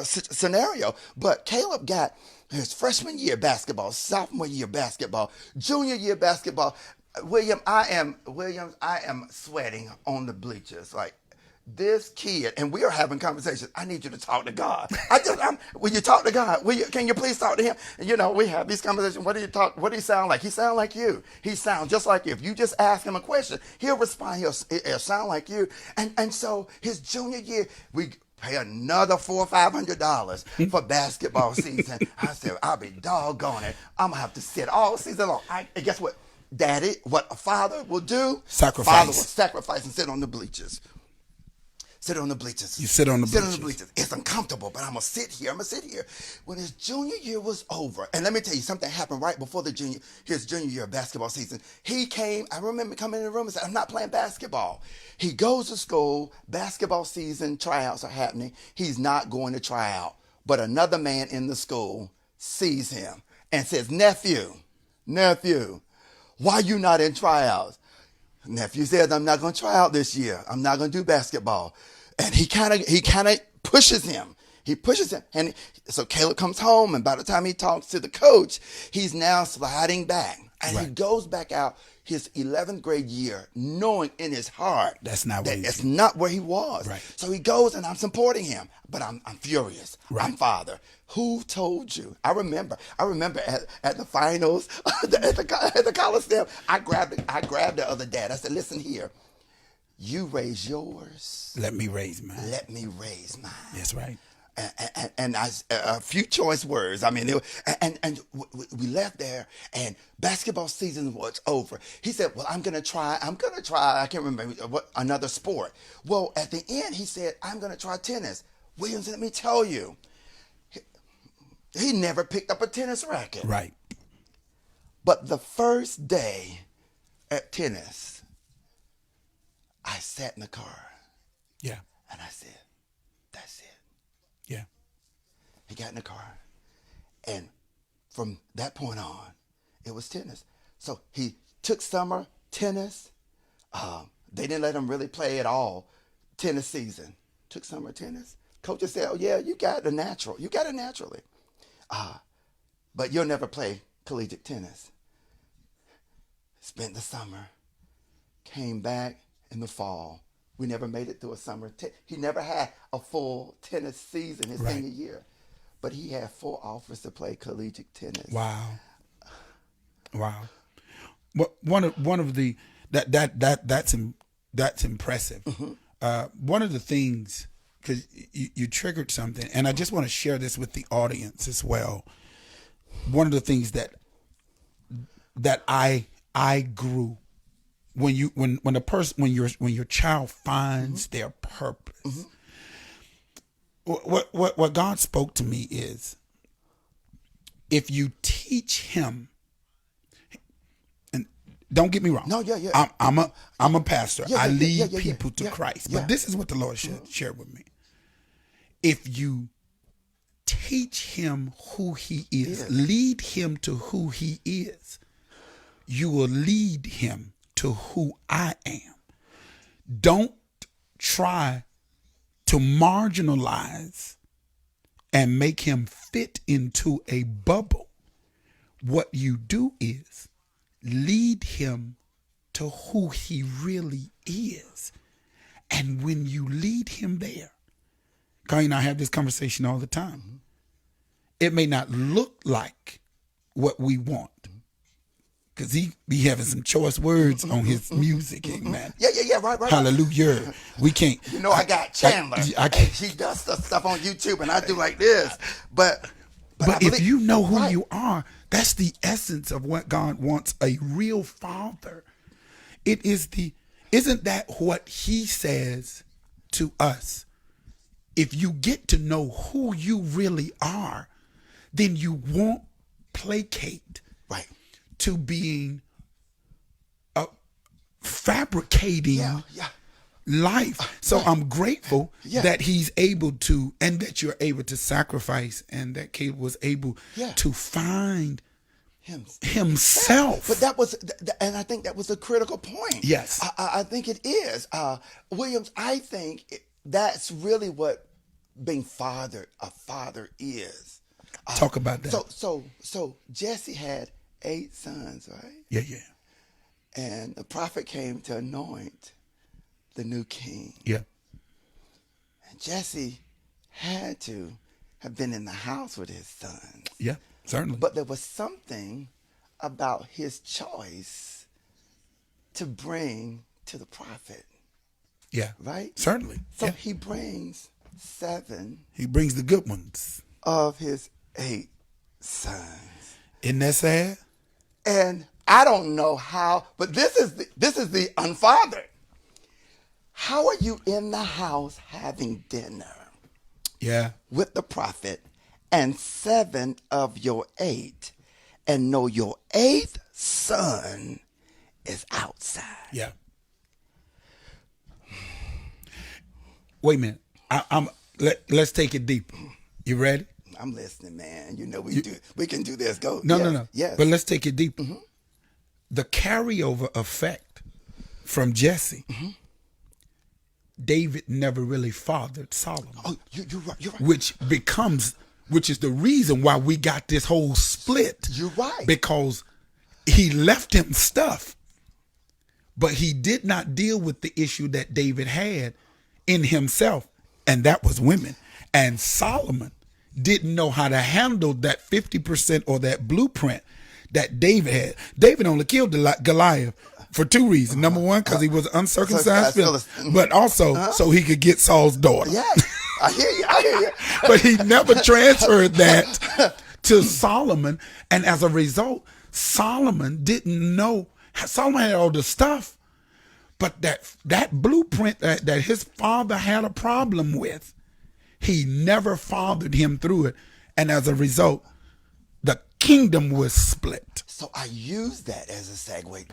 scenario. But Caleb got his freshman year basketball, sophomore year basketball, junior year basketball. Williams, I am sweating on the bleachers like, this kid, and we are having conversations. I need you to talk to God. Will you talk to God? Can you please talk to him? And, we have these conversations. What do he sound like? He sound like you. He sounds just like you. If you just ask him a question, he'll respond. He'll sound like you. And so his junior year, we pay another $400 or $500 for basketball season. I said, I'll be doggone it. I'm gonna have to sit all season long. And guess what, Daddy? What a father will do? Sacrifice. Father will sacrifice and sit on the bleachers. Sit on the bleachers. You sit on the Sit on the bleachers. bleachers. It's uncomfortable, but I'm going to sit here. When his junior year was over, and let me tell you, something happened right before his junior year of basketball season. He came, I remember coming in the room and said, I'm not playing basketball. He goes to school, basketball season, tryouts are happening. He's not going to try out. But another man in the school sees him and says, nephew, why you not in tryouts? Nephew says, I'm not going to try out this year. I'm not going to do basketball. And he kind of pushes him. He pushes him. And so Caleb comes home, and by the time he talks to the coach, he's now sliding back. And he goes back out his 11th grade year, knowing in his heart That's not where it's not where he was. Right. So he goes, and I'm supporting him, but I'm furious. Right. I'm father. Who told you? I remember at the finals at the Coliseum, I grabbed the other dad. I said, listen here, you raise yours. Let me raise mine. Let me raise mine. That's right. And a few choice words. I mean, we left there, and basketball season was over. He said, well, I'm gonna try. I can't remember another sport. Well, at the end, he said, I'm gonna try tennis. Williams, let me tell you, he never picked up a tennis racket. Right. But the first day at tennis, I sat in the car Yeah. and I said, that's it. Yeah. He got in the car, and from that point on, it was tennis. So he took summer tennis. They didn't let him really play at all tennis season. Took summer tennis. Coaches said, oh, yeah, you got it natural. You got it naturally. But you'll never play collegiate tennis. Spent the summer. Came back in the fall. We never made it through a summer. He never had a full tennis season his senior year. But he had 4 offers to play collegiate tennis. Wow. Well, one of the that's impressive. One of the things, because you triggered something, and I just want to share this with the audience as well. One of the things that I grew when your child finds their purpose. What God spoke to me is, if you teach him, and don't get me wrong, I'm a pastor. I lead people to Christ, but this is what the Lord shared with me. If you teach him who he is, lead him to who he is, you will lead him to who I am. Don't try to marginalize and make him fit into a bubble. What you do is lead him to who he really is. And when you lead him there, Connie and I have this conversation all the time. It may not look like what we want, because he be having some choice words on his music, man. Yeah, right. Hallelujah. We can't. I got Chandler. I can't. He does stuff on YouTube, and I do like this. But if you know who you are, that's the essence of what God wants a real father. Isn't that what he says to us? If you get to know who you really are, then you won't placate to being fabricating life. So I'm grateful that he's able to, and that you're able to sacrifice, and that Caleb was able to find himself. But that was, and I think that was a critical point. Yes. I think it is. Williams, I think that's really what being a father is. Talk about that. So Jesse had 8 sons, right? Yeah. And the prophet came to anoint the new king. Yeah. And Jesse had to have been in the house with his sons. Yeah, certainly. But there was something about his choice to bring to the prophet. Yeah. Right? Certainly. So he brings 7. He brings the good ones of his 8 sons. Isn't that sad? And I don't know how, but this is the UnFathered. how are you in the house having dinner Yeah. with the prophet and 7 of your 8 and know your 8th son is outside? Yeah. Wait a minute. Let's take it deeper. You ready? I'm listening, man. You know we can do this. Go. No, yes, no, no. Yes. But let's take it deeper. The carryover effect from Jesse. David never really fathered Solomon. Oh, you're right. You're right. Which is the reason why we got this whole split. You're right. Because he left him stuff, but he did not deal with the issue that David had in himself, and that was women. And Solomon didn't know how to handle that 50% or that blueprint that David had. David only killed Goliath for 2 reasons. Number one, because he was uncircumcised, but also so he could get Saul's daughter. Yeah, I hear you. But he never transferred that to Solomon. And as a result, Solomon didn't know. Solomon had all the stuff, but that blueprint that his father had a problem with, he never fathered him through it. And as a result, the kingdom was split. So I use that as a segue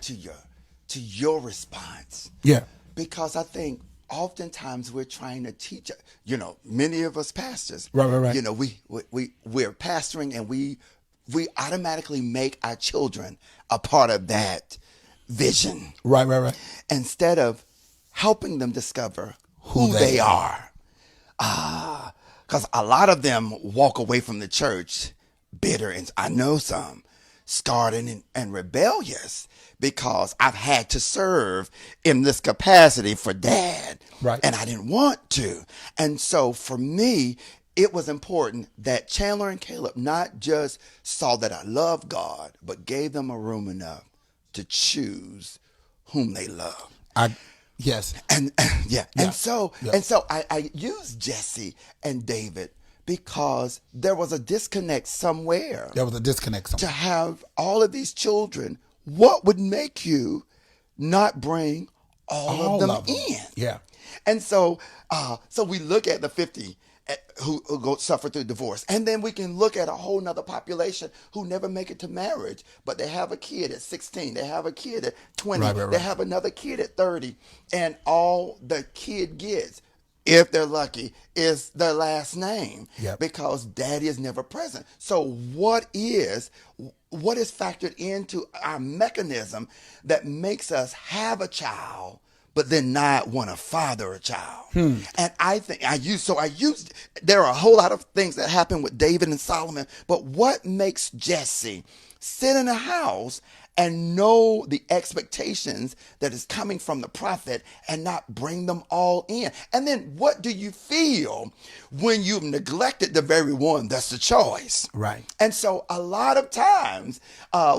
to your response. Yeah. Because I think oftentimes we're trying to teach, many of us pastors. Right. We're pastoring and we automatically make our children a part of that vision. Right. Instead of helping them discover who they are. Because a lot of them walk away from the church bitter, and I know some scarred and rebellious because I've had to serve in this capacity for dad, right? And I didn't want to. And so for me, it was important that Chandler and Caleb not just saw that I loved God, but gave them a room enough to choose whom they love. Yes. And so I used Jesse and David because there was a disconnect somewhere. To have all of these children, what would make you not bring all of them in? Yeah. And so we look at the 50 who go suffer through divorce. And then we can look at a whole nother population who never make it to marriage, but they have a kid at 16. They have a kid at 20. Right. They have another kid at 30. And all the kid gets, if they're lucky, is their last name. Yep. Because daddy is never present. So what is factored into our mechanism that makes us have a child but then not want to father a child? And I think there are a whole lot of things that happen with David and Solomon, but what makes Jesse sit in a house and know the expectations that is coming from the prophet and not bring them all in? And then what do you feel when you've neglected the very one that's the choice? Right. And so a lot of times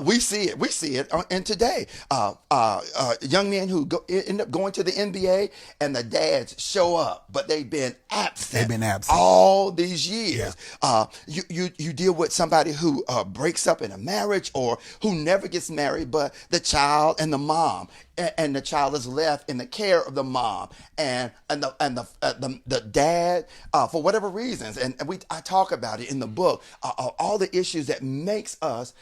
we see it in today. Young men who end up going to the NBA and the dads show up, but they've been absent. All these years. Yeah. You deal with somebody who breaks up in a marriage or who never gets married, but the child and the mom, and the child is left in the care of the mom and the dad for whatever reasons. And I talk about it in the book. All the issues that makes us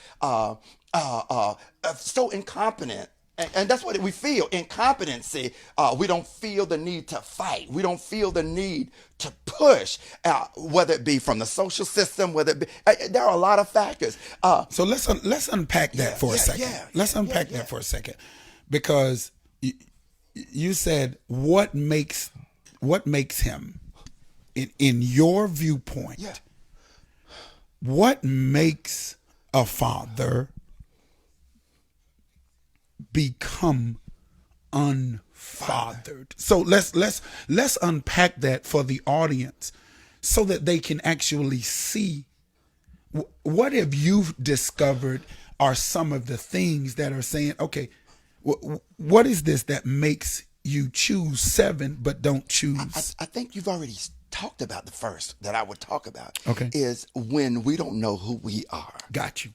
so incompetent. And that's what we feel, incompetency. We don't feel the need to fight. We don't feel the need to push, whether it be from the social system, whether it be, there are a lot of factors. So let's unpack that for a second. Let's unpack that for a second, because you said what makes him, in your viewpoint, what makes a father become unfathered? So let's unpack that for the audience so that they can actually see what have you discovered are some of the things that are saying, okay, what is this that makes you choose 7 but don't choose? I think you've already talked about the first that I would talk about. Okay. Is when we don't know who we are. Got you.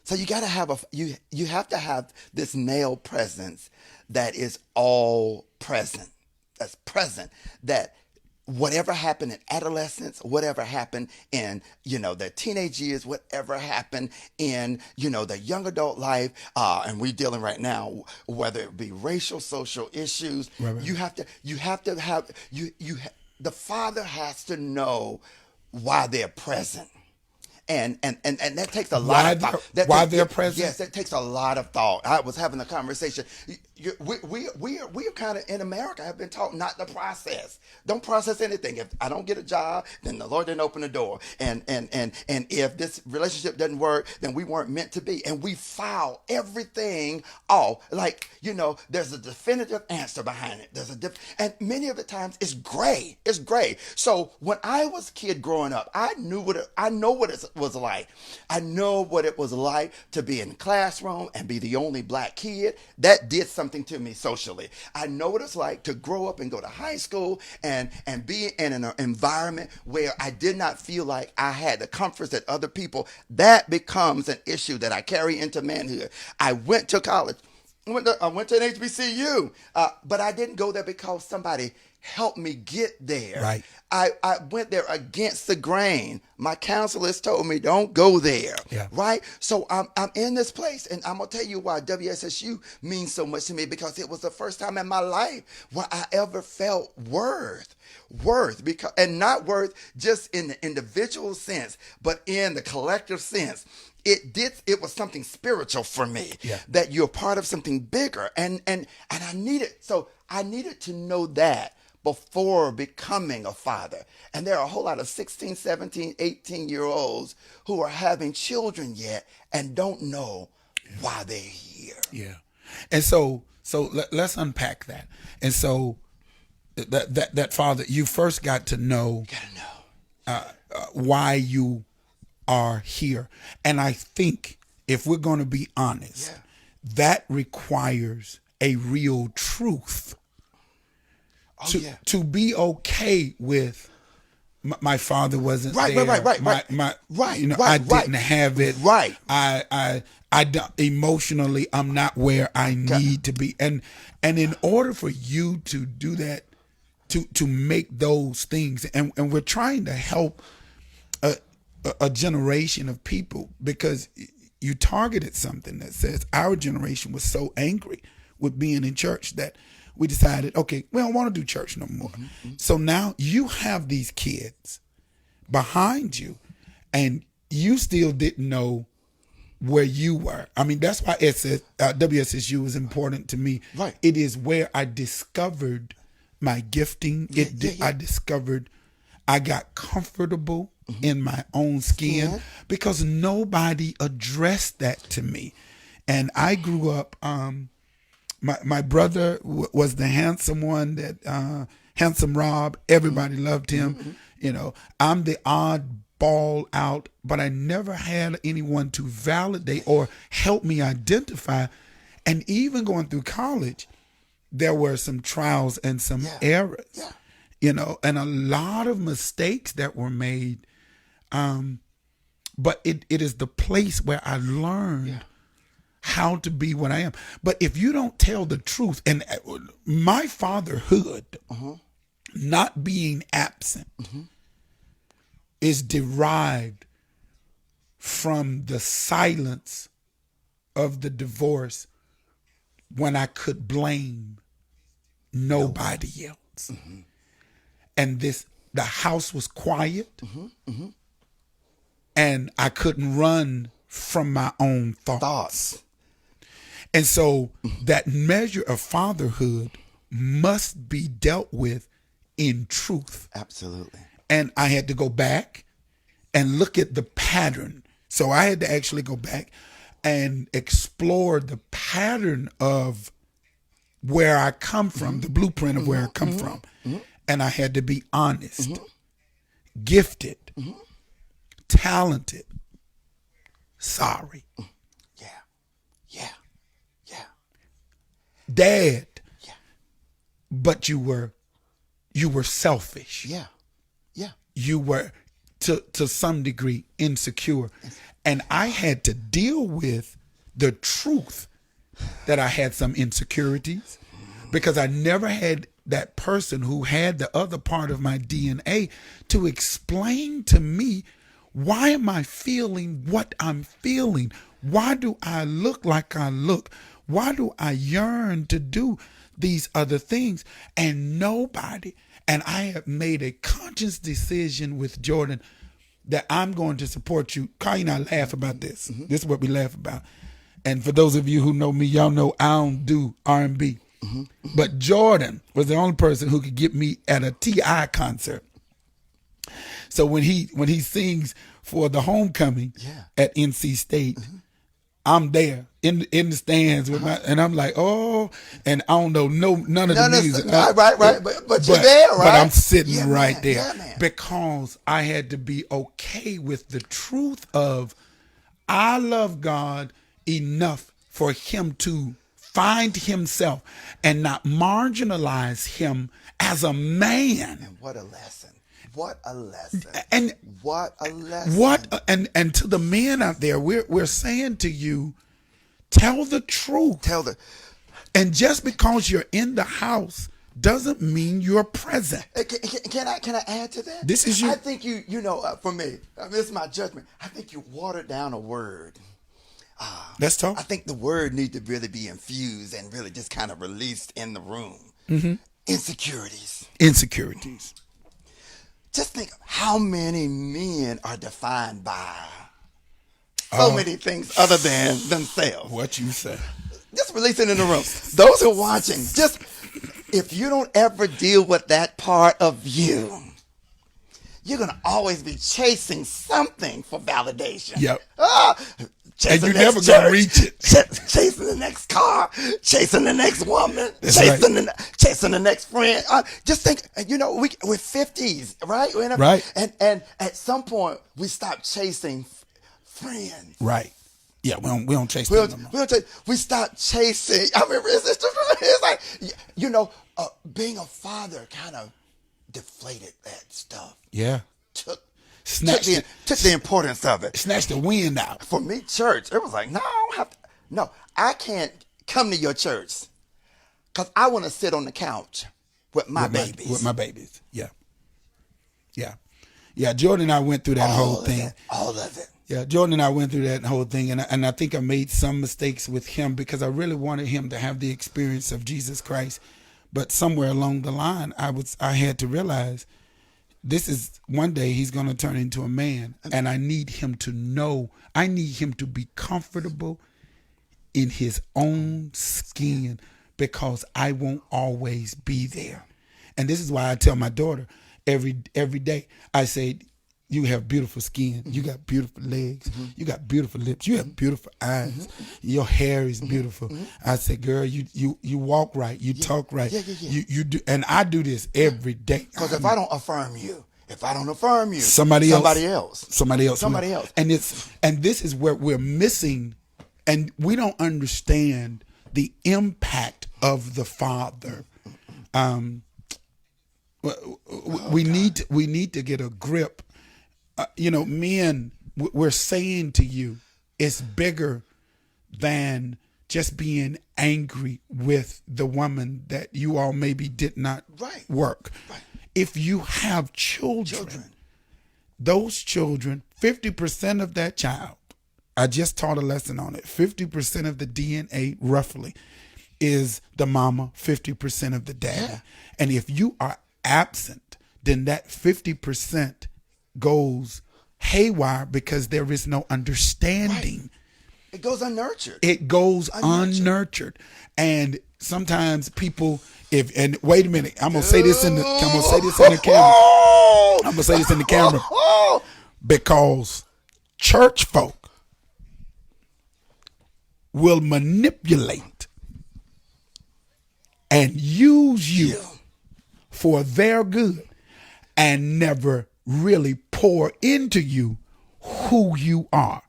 So you got to have you have to have this male presence that is all present. That's present. That whatever happened in adolescence, whatever happened in, their teenage years, whatever happened in, the young adult life, and we're dealing right now, whether it be racial, social issues, Right. you have to have, the father has to know why they're present. And that takes a lot of thought. Why they're present? Yes, that takes a lot of thought. I was having a conversation. We are kind of in America have been taught not to process. Don't process anything. If I don't get a job, then the Lord didn't open the door. And if this relationship doesn't work, then we weren't meant to be. And we file everything off. Like, there's a definitive answer behind it. And many of the times it's gray. It's gray. So when I was a kid growing up, I know what it was like. I know what it was like to be in the classroom and be the only black kid. That did something to me socially. I know what it's like to grow up and go to high school and be in an environment where I did not feel like I had the comforts that other people. That becomes an issue that I carry into manhood. I went to college. I went to an HBCU, but I didn't go there because somebody helped me get there. Right. I went there against the grain. My counselors told me, don't go there. Yeah. Right? So I'm in this place, and I'm going to tell you why WSSU means so much to me, because it was the first time in my life where I ever felt worth, because, and not worth just in the individual sense, but in the collective sense. It was something spiritual for me. Yeah. That you're part of something bigger. And I needed to know that before becoming a father. And there are a whole lot of 16, 17, 18-year-olds who are having children yet and don't know why they're here. Yeah. And so let's unpack that. And so that father, you first got to know, why you are here. And I think if we're going to be honest, that requires a real truth. To be okay with my father wasn't there. Right. I didn't have it. Right. I don't, emotionally, I'm not where I need to be. And in order for you to do that, to make those things, and we're trying to help a generation of people, because you targeted something that says our generation was so angry with being in church that we decided, okay, we don't want to do church no more. Mm-hmm. So now you have these kids behind you, and you still didn't know where you were. I mean, that's why WSSU is important to me. Right. It is where I discovered my gifting. I discovered I got comfortable in my own skin because nobody addressed that to me. And I grew up, my brother was the handsome one, that handsome Rob. Everybody loved him. I'm the oddball out, but I never had anyone to validate or help me identify. And even going through college, there were some trials and some errors, and a lot of mistakes that were made. But it is the place where I learned how to be what I am. But if you don't tell the truth, and my fatherhood, not being absent, is derived from the silence of the divorce when I could blame nobody else. And the house was quiet, and I couldn't run from my own thoughts. And so that measure of fatherhood must be dealt with in truth. Absolutely. And I had to go back and look at the pattern. So I had to actually go back and explore the pattern of where I come from, the blueprint of where I come from. And I had to be honest, gifted, talented, sorry. Dad. But you were selfish. You were to some degree insecure. And I had to deal with the truth that I had some insecurities because I never had that person who had the other part of my DNA to explain to me, why am I feeling what I'm feeling? Why do I look like I look? Why do I yearn to do these other things? And nobody, and I have made a conscious decision with Jordan that I'm going to support you. Carl and I laugh about this. Mm-hmm. This is what we laugh about. And for those of you who know me, y'all know I don't do R&B. Mm-hmm. But Jordan was the only person who could get me at a T.I. concert. So when he sings for the homecoming at NC State, I'm there in the stands with and I'm like, oh, and I don't know none of the music. Right. But you're there, right? But I'm sitting right there man. Because I had to be okay with the truth of I love God enough for him to find himself and not marginalize him as a man. And what a lesson. What a lesson. And what a lesson. And to the men out there, we're saying to you, tell the truth. And just because you're in the house doesn't mean you're present. Can I add to that? This is you. I think for me, this is my judgment. I think you watered down a word. Let's talk. I think the word needs to really be infused and really just kind of released in the room. Mm-hmm. Insecurities. Just think how many men are defined by so many things other than themselves. What you say. Just release it in the room. Those who are watching, just if you don't ever deal with that part of you, you're going to always be chasing something for validation. Yep. And you're never going to reach it. Chasing the next car, chasing the next woman, chasing the next friend. Just think, we're 50s, right? Right. And at some point, we stop chasing friends. Right. Yeah, we don't chase them no more. We stop chasing. I mean, it's like, being a father kind of deflated that stuff. Yeah. Took the importance of it. Snatched the wind out. For me, church, it was like, no, I don't have to. No, I can't come to your church because I want to sit on the couch with my babies. With my babies, yeah. Jordan and I went through that whole thing. All of it. Yeah, Jordan and I went through that whole thing, and I think I made some mistakes with him because I really wanted him to have the experience of Jesus Christ. But somewhere along the line, I had to realize this is one day he's going to turn into a man, and I need him to know. I need him to be comfortable in his own skin because I won't always be there. And this is why I tell my daughter every day, I say, you have beautiful skin. You got beautiful legs. Mm-hmm. You got beautiful lips. You have beautiful eyes. Mm-hmm. Your hair is beautiful. Mm-hmm. I say, girl, you walk right. You talk right. Yeah. You do, and I do this every day. Because if I don't affirm you, somebody else. And this is where we're missing, and we don't understand the impact of the father. We need to get a grip. Men, we're saying to you, it's bigger than just being angry with the woman that you all maybe did not work. Right. If you have children, those children, 50% of that child, I just taught a lesson on it, 50% of the DNA roughly is the mama, 50% of the daddy. Yeah. And if you are absent, then that 50% goes haywire because there is no understanding. Right. It goes unnurtured. And sometimes people, wait a minute, I'm gonna say this in the camera. Because church folk will manipulate and use you for their good and never really pour into you who you are.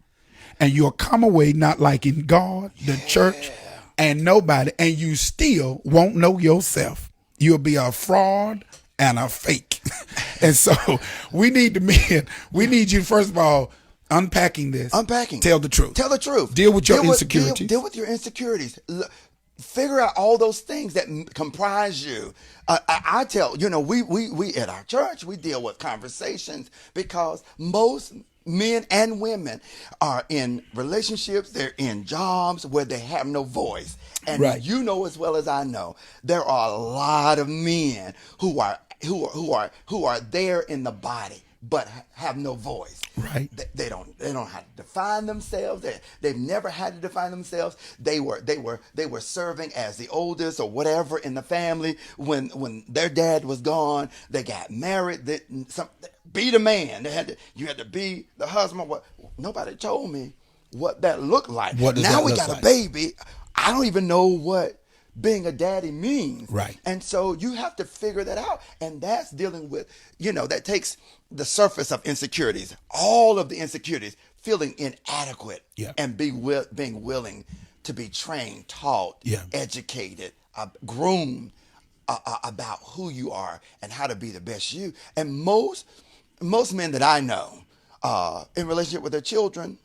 And you'll come away not liking God, the church, and nobody, and you still won't know yourself. You'll be a fraud and a fake. And so we need the men. We need you, first of all, unpacking this. Unpacking. Tell the truth. Tell the truth. Deal with your insecurities. Deal with your insecurities. Figure out all those things that comprise you. I tell, we at our church, we deal with conversations because most men and women are in relationships, they're in jobs where they have no voice. And Right. you know as well as I know, there are a lot of men who are there in the body but have no voice. Right. They don't have to define themselves. They've never had to define themselves. They were serving as the oldest or whatever in the family when their dad was gone. They got married. Be the man. You had to be the husband. Nobody told me what that looked like. What does now that we look got like? a baby. I don't even know what being a daddy means. Right. And so you have to figure that out. And that's dealing with, that takes the surface of insecurities, all of the insecurities, feeling inadequate, Yeah. and being willing to be trained, taught, Yeah. educated, groomed about who you are and how to be the best you. And most men that I know in relationship with their children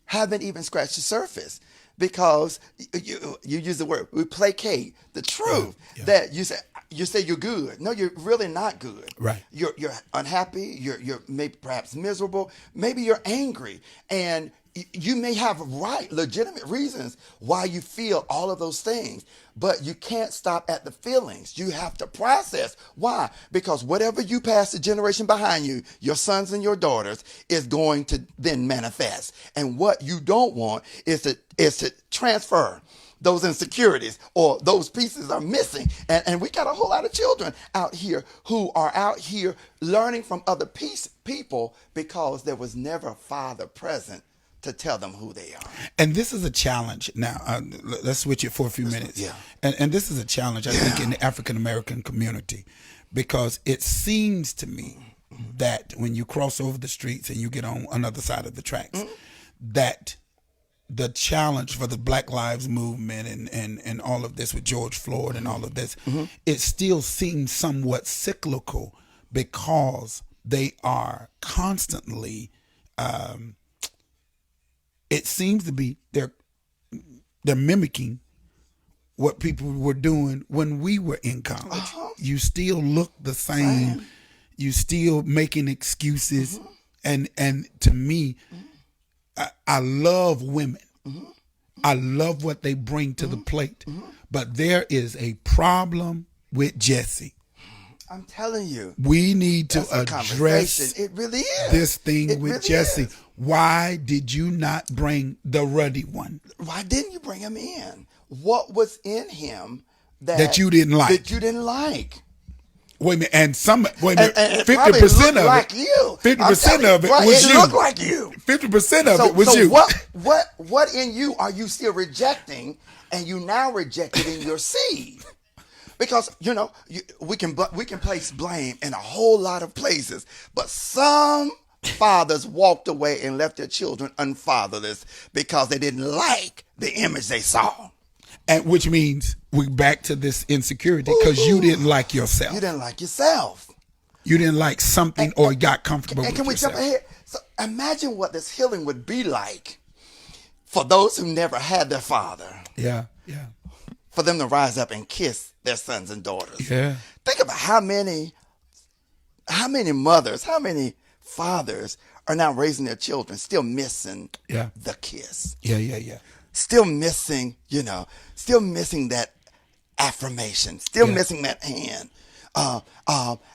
haven't even scratched the surface. Because you use the word, we placate the truth that you say you're good. No, you're really not good. Right. You're unhappy. You're maybe perhaps miserable. Maybe you're angry, and you may have legitimate reasons why you feel all of those things. But you can't stop at the feelings. You have to process. Why? Because whatever you pass the generation behind you, your sons and your daughters, is going to then manifest. And what you don't want is to transfer those insecurities, or those pieces are missing. And we got a whole lot of children out here who are out here learning from other people because there was never a father present to tell them who they are. And this is a challenge. Now, let's switch it for a few minutes. Yeah. And this is a challenge, I think, in the African American community, because it seems to me that when you cross over the streets and you get on another side of the tracks, that the challenge for the Black Lives Movement and all of this with George Floyd and all of this, it still seems somewhat cyclical because they are constantly it seems to be they're mimicking what people were doing when we were in college. You still look the same. You still making excuses. And to me, I love women. I love what they bring to the plate. But there is a problem with Jesse. I'm telling you. We need to That's a address conversation. It really is. this thing It with really Jesse. is. Why did you not bring the ruddy one Why didn't you bring him in? What was in him that you didn't like? That you didn't like. Wait a minute, and it 50% probably of looked it, like you. 50% of it Right, was it you. looked like you. 50% of So, it was so you. what in you are you still rejecting, and you now reject it in your seed? Because we can place blame in a whole lot of places, but some fathers walked away and left their children unfatherless because they didn't like the image they saw. And which means we back to this insecurity because you didn't like yourself. You didn't like yourself. You didn't like something or got comfortable And with can we yourself. jump ahead? So imagine what this healing would be like for those who never had their father, Yeah. for them to rise up and kiss their sons and daughters. Yeah. Think about how many mothers, how many fathers are now raising their children still missing the kiss. Yeah. Still missing, still missing that affirmation, still missing that hand.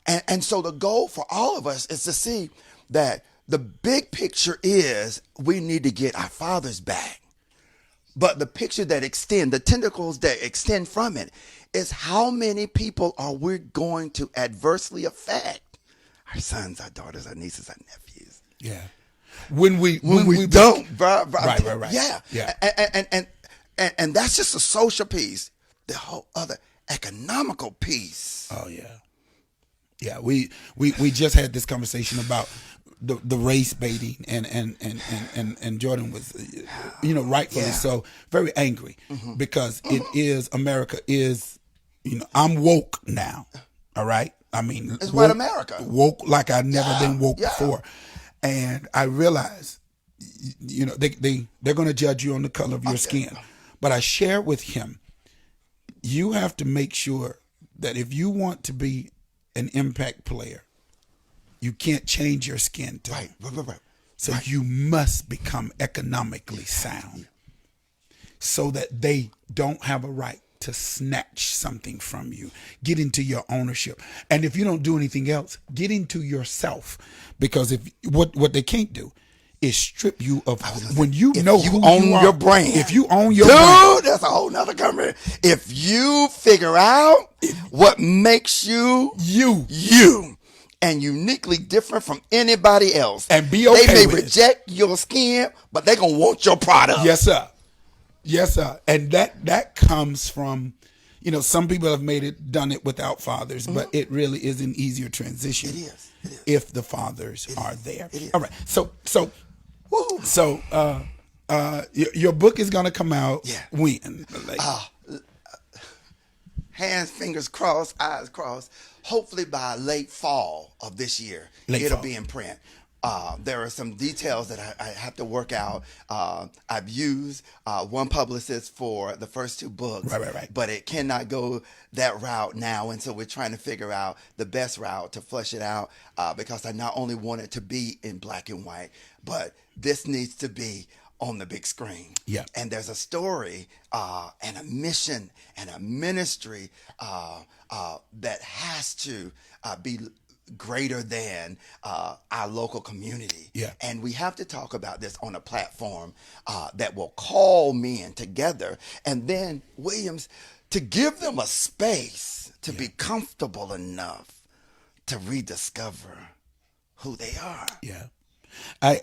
And so the goal for all of us is to see that the big picture is we need to get our fathers back. But the picture that extend, the tentacles that extend from it, is how many people are we going to adversely affect? Our sons, our daughters, our nieces, our nephews. Yeah. When we don't, right. Yeah. And that's just a social piece. The whole other economical piece. Oh yeah. Yeah, we just had this conversation about the race baiting and Jordan was rightfully so very angry because it is America is I'm woke now. All right? I mean, It's white America. Woke like I've never been woke yeah. before. And I realized, they're going to judge you on the color of your skin. But I share with him, you have to make sure that if you want to be an impact player, you can't change your skin tone. Right. So you must become economically sound so that they don't have a right to snatch something from you. Get into your ownership. And if you don't do anything else, get into yourself. Because if what they can't do is strip you of when you know you who own you are. your brand. If you own your Dude, brand, that's a whole nother conversation. If you figure out what makes you and uniquely different from anybody else, and be okay they may with it. reject your skin, but they're gonna want your product. Yes, sir. Yes, sir. And that comes from, some people have done it without fathers, but it really is an easier transition. It is. If the fathers are there. It is. All right. Your book is gonna come out when? Hands, fingers crossed, eyes crossed. Hopefully by late fall of this year, it'll be in print. There are some details that I have to work out. I've used one publicist for the first two books, right. But it cannot go that route now, and so we're trying to figure out the best route to flesh it out. Because I not only want it to be in black and white, but this needs to be on the big screen. Yeah. And there's a story and a mission and a ministry that has to be greater than our local community. Yeah. And we have to talk about this on a platform that will call men together. And then, Williams, to give them a space to be comfortable enough to rediscover who they are. Yeah. I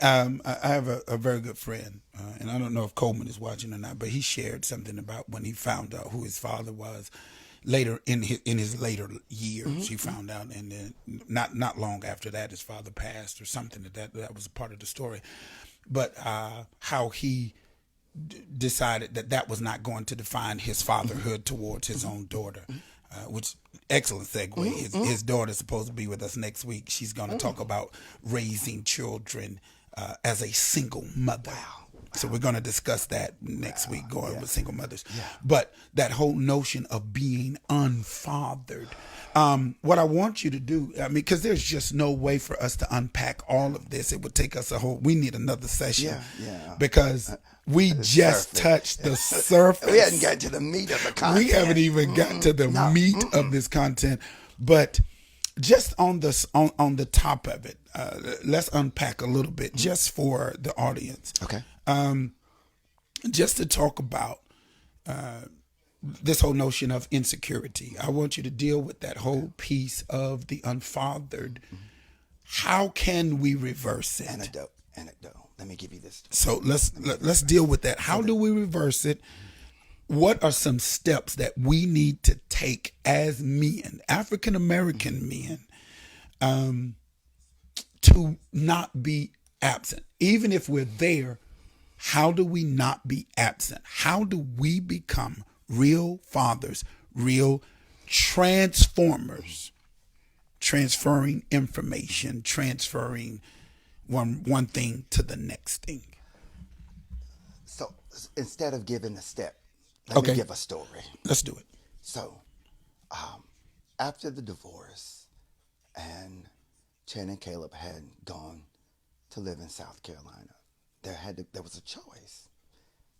have a very good friend, and I don't know if Coleman is watching or not, but he shared something about when he found out who his father was later in his later years. He found out, and then not long after that, his father passed or something. That was a part of the story. But how he decided that was not going to define his fatherhood towards his own daughter. Which excellent segue. His daughter's supposed to be with us next week. She's going to talk about raising children as a single mother. Wow. So we're going to discuss that next week, going with single mothers. Yeah. But that whole notion of being unfathered. What I want you to do, because there's just no way for us to unpack all of this. It would take us we need another session. Yeah. Because we just touched the surface. We hadn't got to the meat of the content. We haven't even got to the meat of this content. But just on the top of it, let's unpack a little bit just for the audience. Okay. Just to talk about this whole notion of insecurity. I want you to deal with that whole piece of the unfathered. How can we reverse it? Anecdote. Let me give you this. So let's deal with that. How do we reverse it? What are some steps that we need to take as men, African American men, to not be absent? Even if we're there, how do we not be absent? How do we become real fathers, real transformers, transferring information, transferring one thing to the next thing? So instead of giving a step, let me give a story. Let's do it. So after the divorce, and Chen and Caleb had gone to live in South Carolina, there was a choice,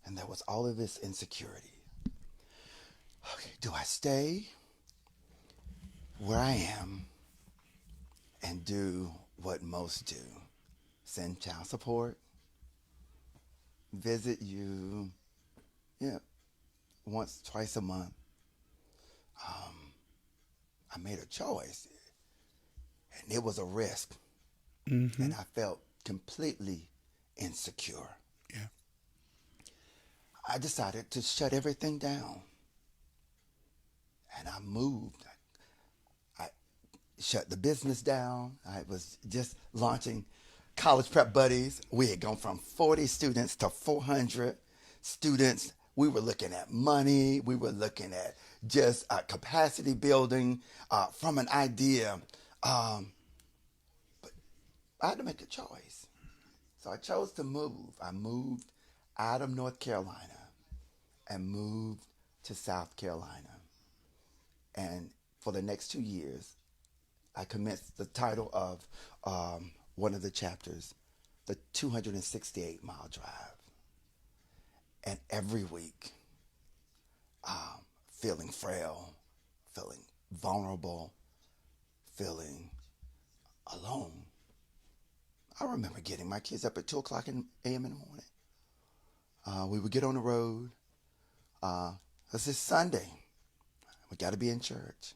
and there was all of this insecurity. Okay, do I stay where I am and do what most do? Send child support, visit you, once, twice a month. I made a choice, and it was a risk, and I felt completely insecure. Yeah. I decided to shut everything down, and I moved. I shut the business down. I was just launching College Prep Buddies. We had gone from 40 students to 400 students. We were looking at money. We were looking at just capacity building from an idea. But I had to make a choice. So I chose to move. I moved out of North Carolina and moved to South Carolina. And for the next 2 years, I commenced the title of one of the chapters, the 268-mile drive. And every week, feeling frail, feeling vulnerable, feeling alone. I remember getting my kids up at 2 o'clock a.m. in the morning. We would get on the road. This is Sunday. We got to be in church.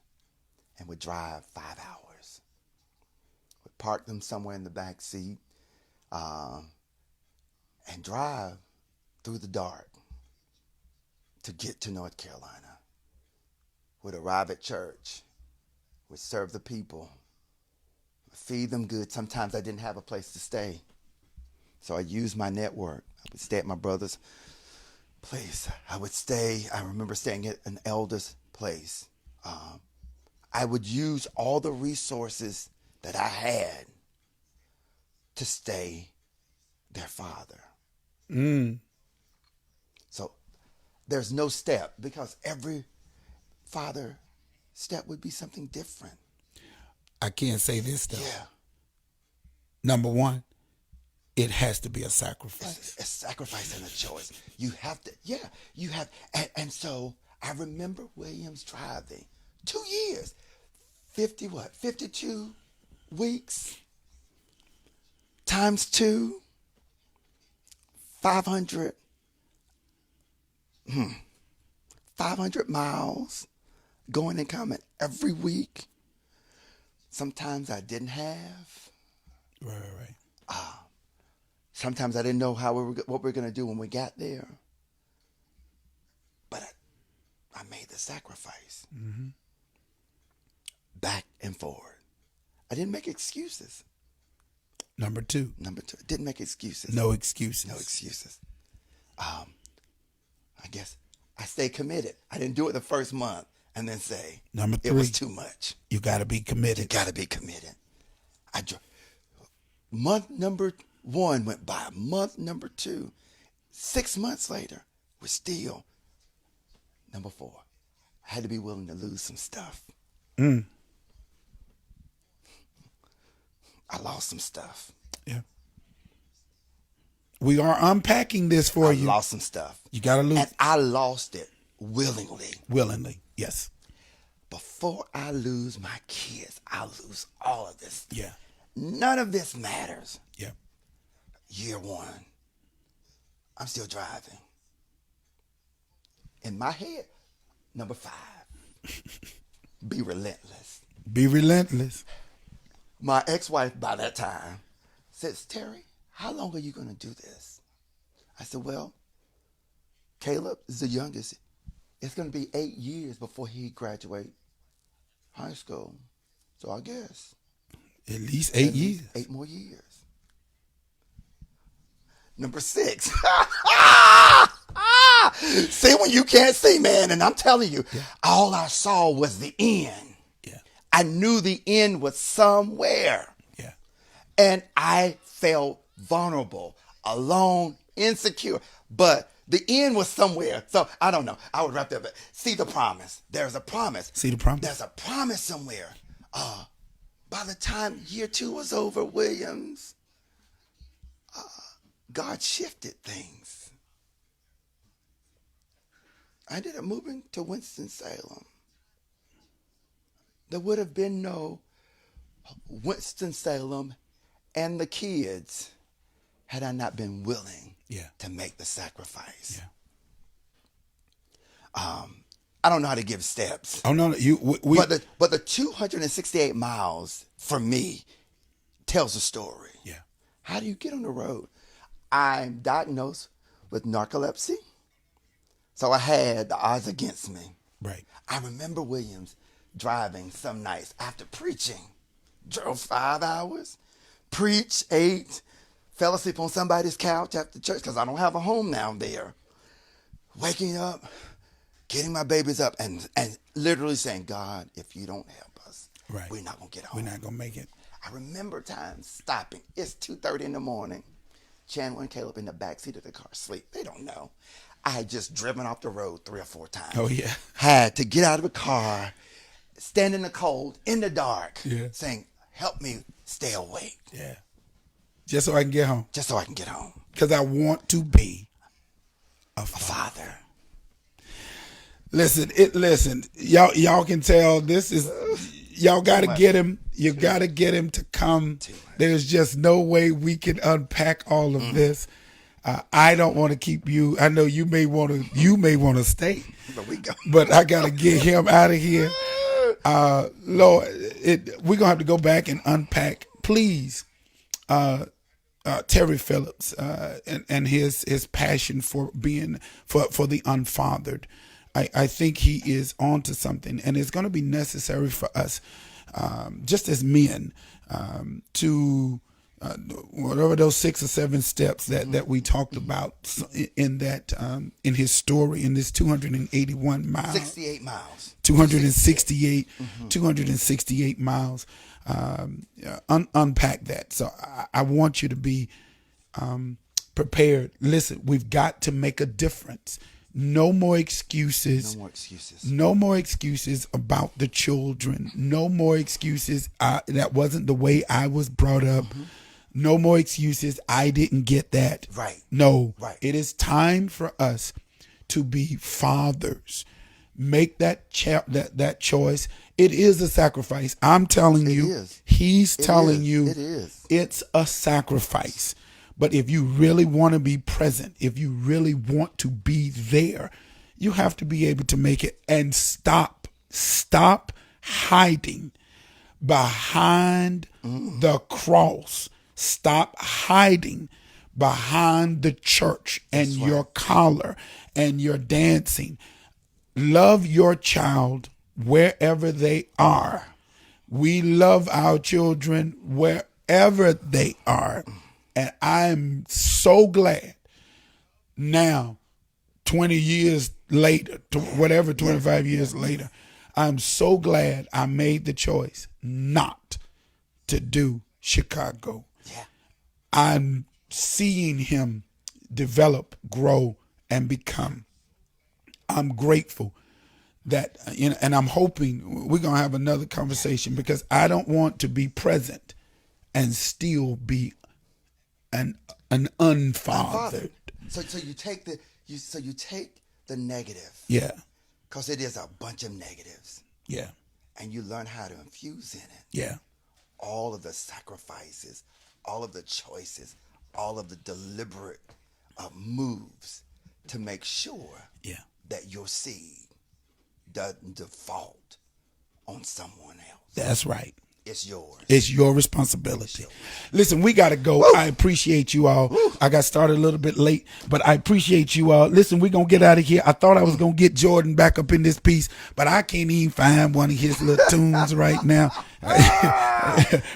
And we'd drive 5 hours. We'd park them somewhere in the back seat and drive through the dark to get to North Carolina. We'd arrive at church. We'd serve the people. Feed them good. Sometimes I didn't have a place to stay. So I used my network. I would stay at my brother's place. I remember staying at an elder's place. I would use all the resources that I had to stay their father. So there's no step, because every father step would be something different. I can't say this though. Yeah. Number one, it has to be a sacrifice. It's a sacrifice and a choice. You have to, and so I remember Williams driving 2 years, 52 weeks times 2, 500 miles going and coming every week. Sometimes I didn't have. Right. Sometimes I didn't know what we were going to do when we got there. But I made the sacrifice. Mm-hmm. Back and forward. I didn't make excuses. Number two, didn't make excuses. no excuses. No excuses. I guess I stayed committed. I didn't do it the first month and then say, Number it was three, too much. You got to be committed. You got to be committed. Month number 1 went by. Month number 2. 6 months later, we're still. Number 4, I had to be willing to lose some stuff. I lost some stuff. Yeah. We are unpacking this for you. I lost some stuff. You got to lose. And I lost it willingly. Willingly, yes. Before I lose my kids, I'll lose all of this. Yeah. None of this matters. Yeah. Year 1, I'm still driving. In my head, number 5, be relentless. Be relentless. My ex-wife by that time says, Terry, how long are you going to do this? I said, well, Caleb is the youngest. It's going to be 8 years before he graduates high school. So I guess. At least 8 years. 8 more years. Number 6. See when you can't see, man. And I'm telling you, all I saw was the end. Yeah. I knew the end was somewhere. Yeah. And I felt vulnerable, alone, insecure. But the end was somewhere. So I don't know. I would wrap that up. See the promise. There's a promise. See the promise. There's a promise somewhere. By the time year 2 was over, Williams, God shifted things. I ended up moving to Winston-Salem. There would have been no Winston-Salem and the kids had I not been willing to make the sacrifice. Yeah. I don't know how to give steps. Oh no, But the 268 miles for me tells a story. Yeah. How do you get on the road? I'm diagnosed with narcolepsy, so I had the odds against me. Right. I remember Williams driving some nights after preaching. Drove 5 hours, preached, ate, fell asleep on somebody's couch after church because I don't have a home down there. Waking up getting my babies up and literally saying, God, if you don't help us, Right. we're not going to get home. We're not gonna make it. I remember times stopping. It's 2:30 in the morning. Chandler and Caleb in the backseat of the car asleep. They don't know. I had just driven off the road 3 or 4 times. Oh yeah. Had to get out of the car, stand in the cold, in the dark, Yeah. saying, help me stay awake. Yeah. Just so I can get home. Just so I can get home. Because I want to be a A father. father. Listen, y'all can tell this is, y'all got to get him. You got to get him to come. There's just no way we can unpack all of this. I don't want to keep you. I know you may want to stay, but I got to get him out of here. Lord, we're going to have to go back and unpack. Please, Terry Phillips and his passion for being for the unfathered. I think he is onto something, and it's going to be necessary for us, just as men, to whatever those 6 or 7 steps that we talked about in that in his story, in this 281 miles, 68 miles, 268 miles. Unpack that. So I want you to be prepared. Listen, we've got to make a difference. No more excuses. No more excuses. No more excuses about the children. No more excuses. That wasn't the way I was brought up. No more excuses. I didn't get that. Right. No. Right. It is time for us to be fathers. Make that choice. It is a sacrifice. I'm telling you. Is. He's telling you. It is. It's a sacrifice. But if you really want to be present, if you really want to be there, you have to be able to make it and stop hiding behind the cross. Stop hiding behind the church and your collar and your dancing. Love your child wherever they are. We love our children wherever they are. And I'm so glad now, 20 years later, 25 years later, I'm so glad I made the choice not to do Chicago. Yeah. I'm seeing him develop, grow, and become. I'm grateful that, and I'm hoping we're going to have another conversation, because I don't want to be present and still be an unfathered. So you take the negative. Yeah. Because it is a bunch of negatives. Yeah. And you learn how to infuse in it Yeah. all of the sacrifices, all of the choices, all of the deliberate moves to make sure Yeah. that your seed doesn't default on someone else. That's right. It's yours. It's your responsibility. Listen, we got to go. I appreciate you all. I got started a little bit late, but I appreciate you all. Listen, we're going to get out of here. I thought I was going to get Jordan back up in this piece, but I can't even find one of his little tunes right now.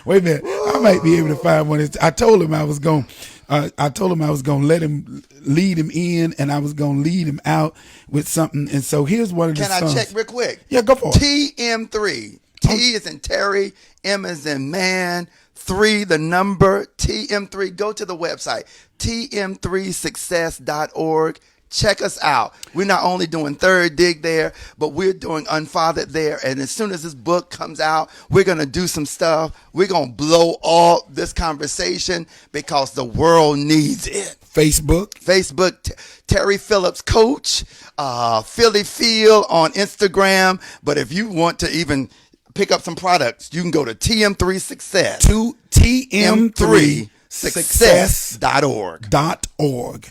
Wait a minute. I might be able to find one. I told him I was going to let him lead him in, and I was going to lead him out with something. And so here's one of the songs. Can I check real quick? Yeah, go for it. TM3. T is in Terry, M is in man, 3 the number, TM3. Go to the website, tm3success.org. Check us out. We're not only doing Third Dig there, but we're doing Unfathered there. And as soon as this book comes out, we're going to do some stuff. We're going to blow all this conversation because the world needs it. Facebook, Terry Phillips Coach, Philly Feel on Instagram. But if you want to even pick up some products, you can go to TM3 Success. To TM3success.org.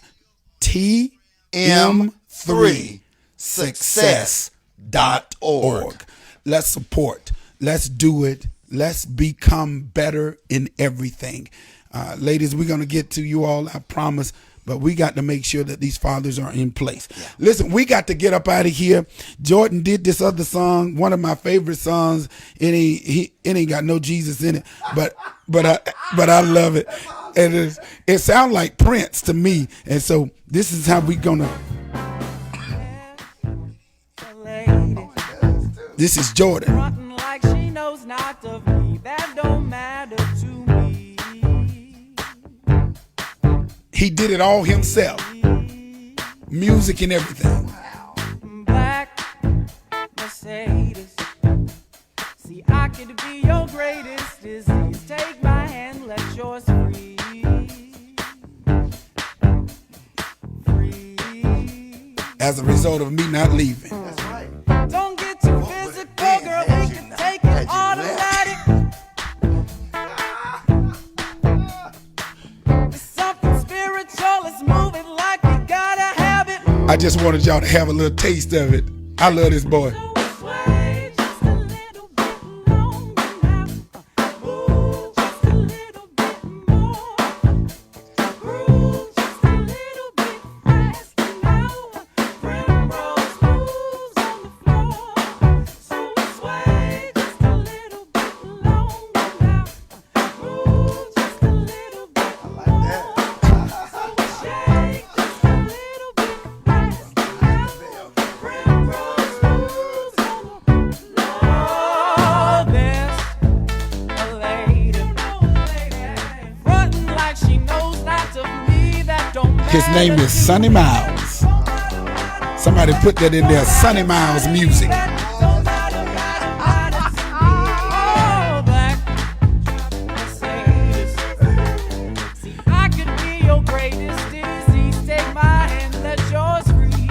TM3success.org. Let's support. Let's do it. Let's become better in everything. Ladies, we're going to get to you all, I promise. But we got to make sure that these fathers are in place. Yeah. Listen, we got to get up out of here. Jordan did this other song, one of my favorite songs. It ain't got no Jesus in it, but I love it. And it sounds like Prince to me. And so this is how we gonna. This is Jordan. Frontin' like she knows not of me. That don't matter to me. He did it all himself. Music and everything. Black Mercedes. See, I could be your greatest disease. Take my hand, let yours free. Free. As a result of me not leaving. That's right. Don't get too physical, girl. We can take it automatic. It's something spiritual. Let's move it like we gotta have it. I just wanted y'all to have a little taste of it. I love this boy. Sway just a little bit longer now. Move just a little bit more. Groove just a little bit faster now. Primrose moves on the floor. So sway just a little bit longer now. Move just a little bit more. So shake just a little bit faster now. Primrose moves on the floor. There's a lady frontin' like she knows not of me. That don't matter. His name is Sonny Miles. Somebody put that in there. Sonny Miles music. Don't matter, matter to me. Oh, black Mercedes. See, I could be your greatest disease. Take my hand, let yours free.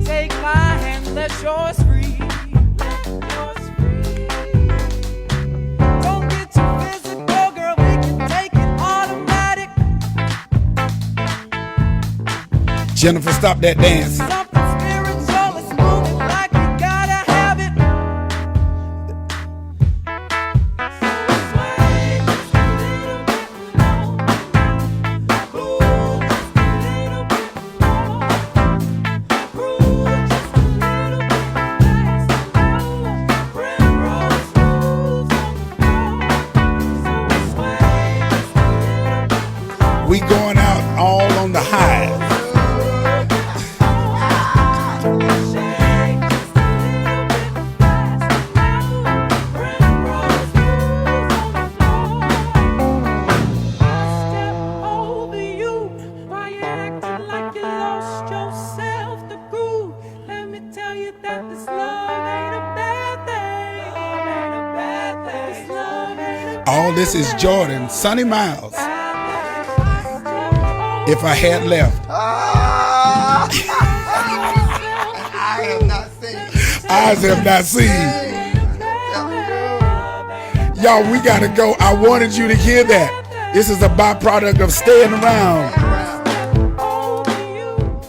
Take my hand, let yours free. Don't get too physical, girl. We can take it automatic. Jennifer, stop that dance. Something spiritual. Let's move it like we gotta have it. Sway just a little bit longer now. Move just a little bit more. Groove just a little bit faster now. Primrose moves on the floor. So sway just a little bit longer. We going out all on the high. Shake just a little bit faster now. Primrose moves on the floor. I step over you while you're acting like you lost yourself the groove. Let me tell you that this love ain't a bad thing. Love ain't a bad thing. This love ain't a All this is Jordan, Sonny Miles. bad thing. If I had left, I have not seen. eyes have not seen. Y'all, we gotta go. I wanted you to hear that. This is a byproduct of staying around.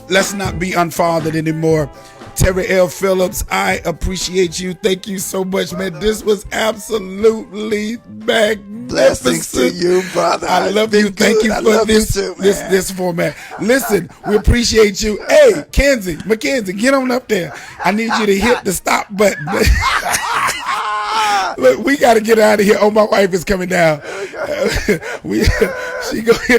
Let's not be unfathered anymore. Terry L. Phillips, I appreciate you. Thank you so much, man. This was absolutely magnificent. Blessings to you, brother. I love It's you. been Thank good. you I for love you this, too, this man. this format. Listen, we appreciate you. Hey, Mackenzie, get on up there. I need you to hit the stop button. Look, we got to get out of here. Oh, my wife is coming down. She go hit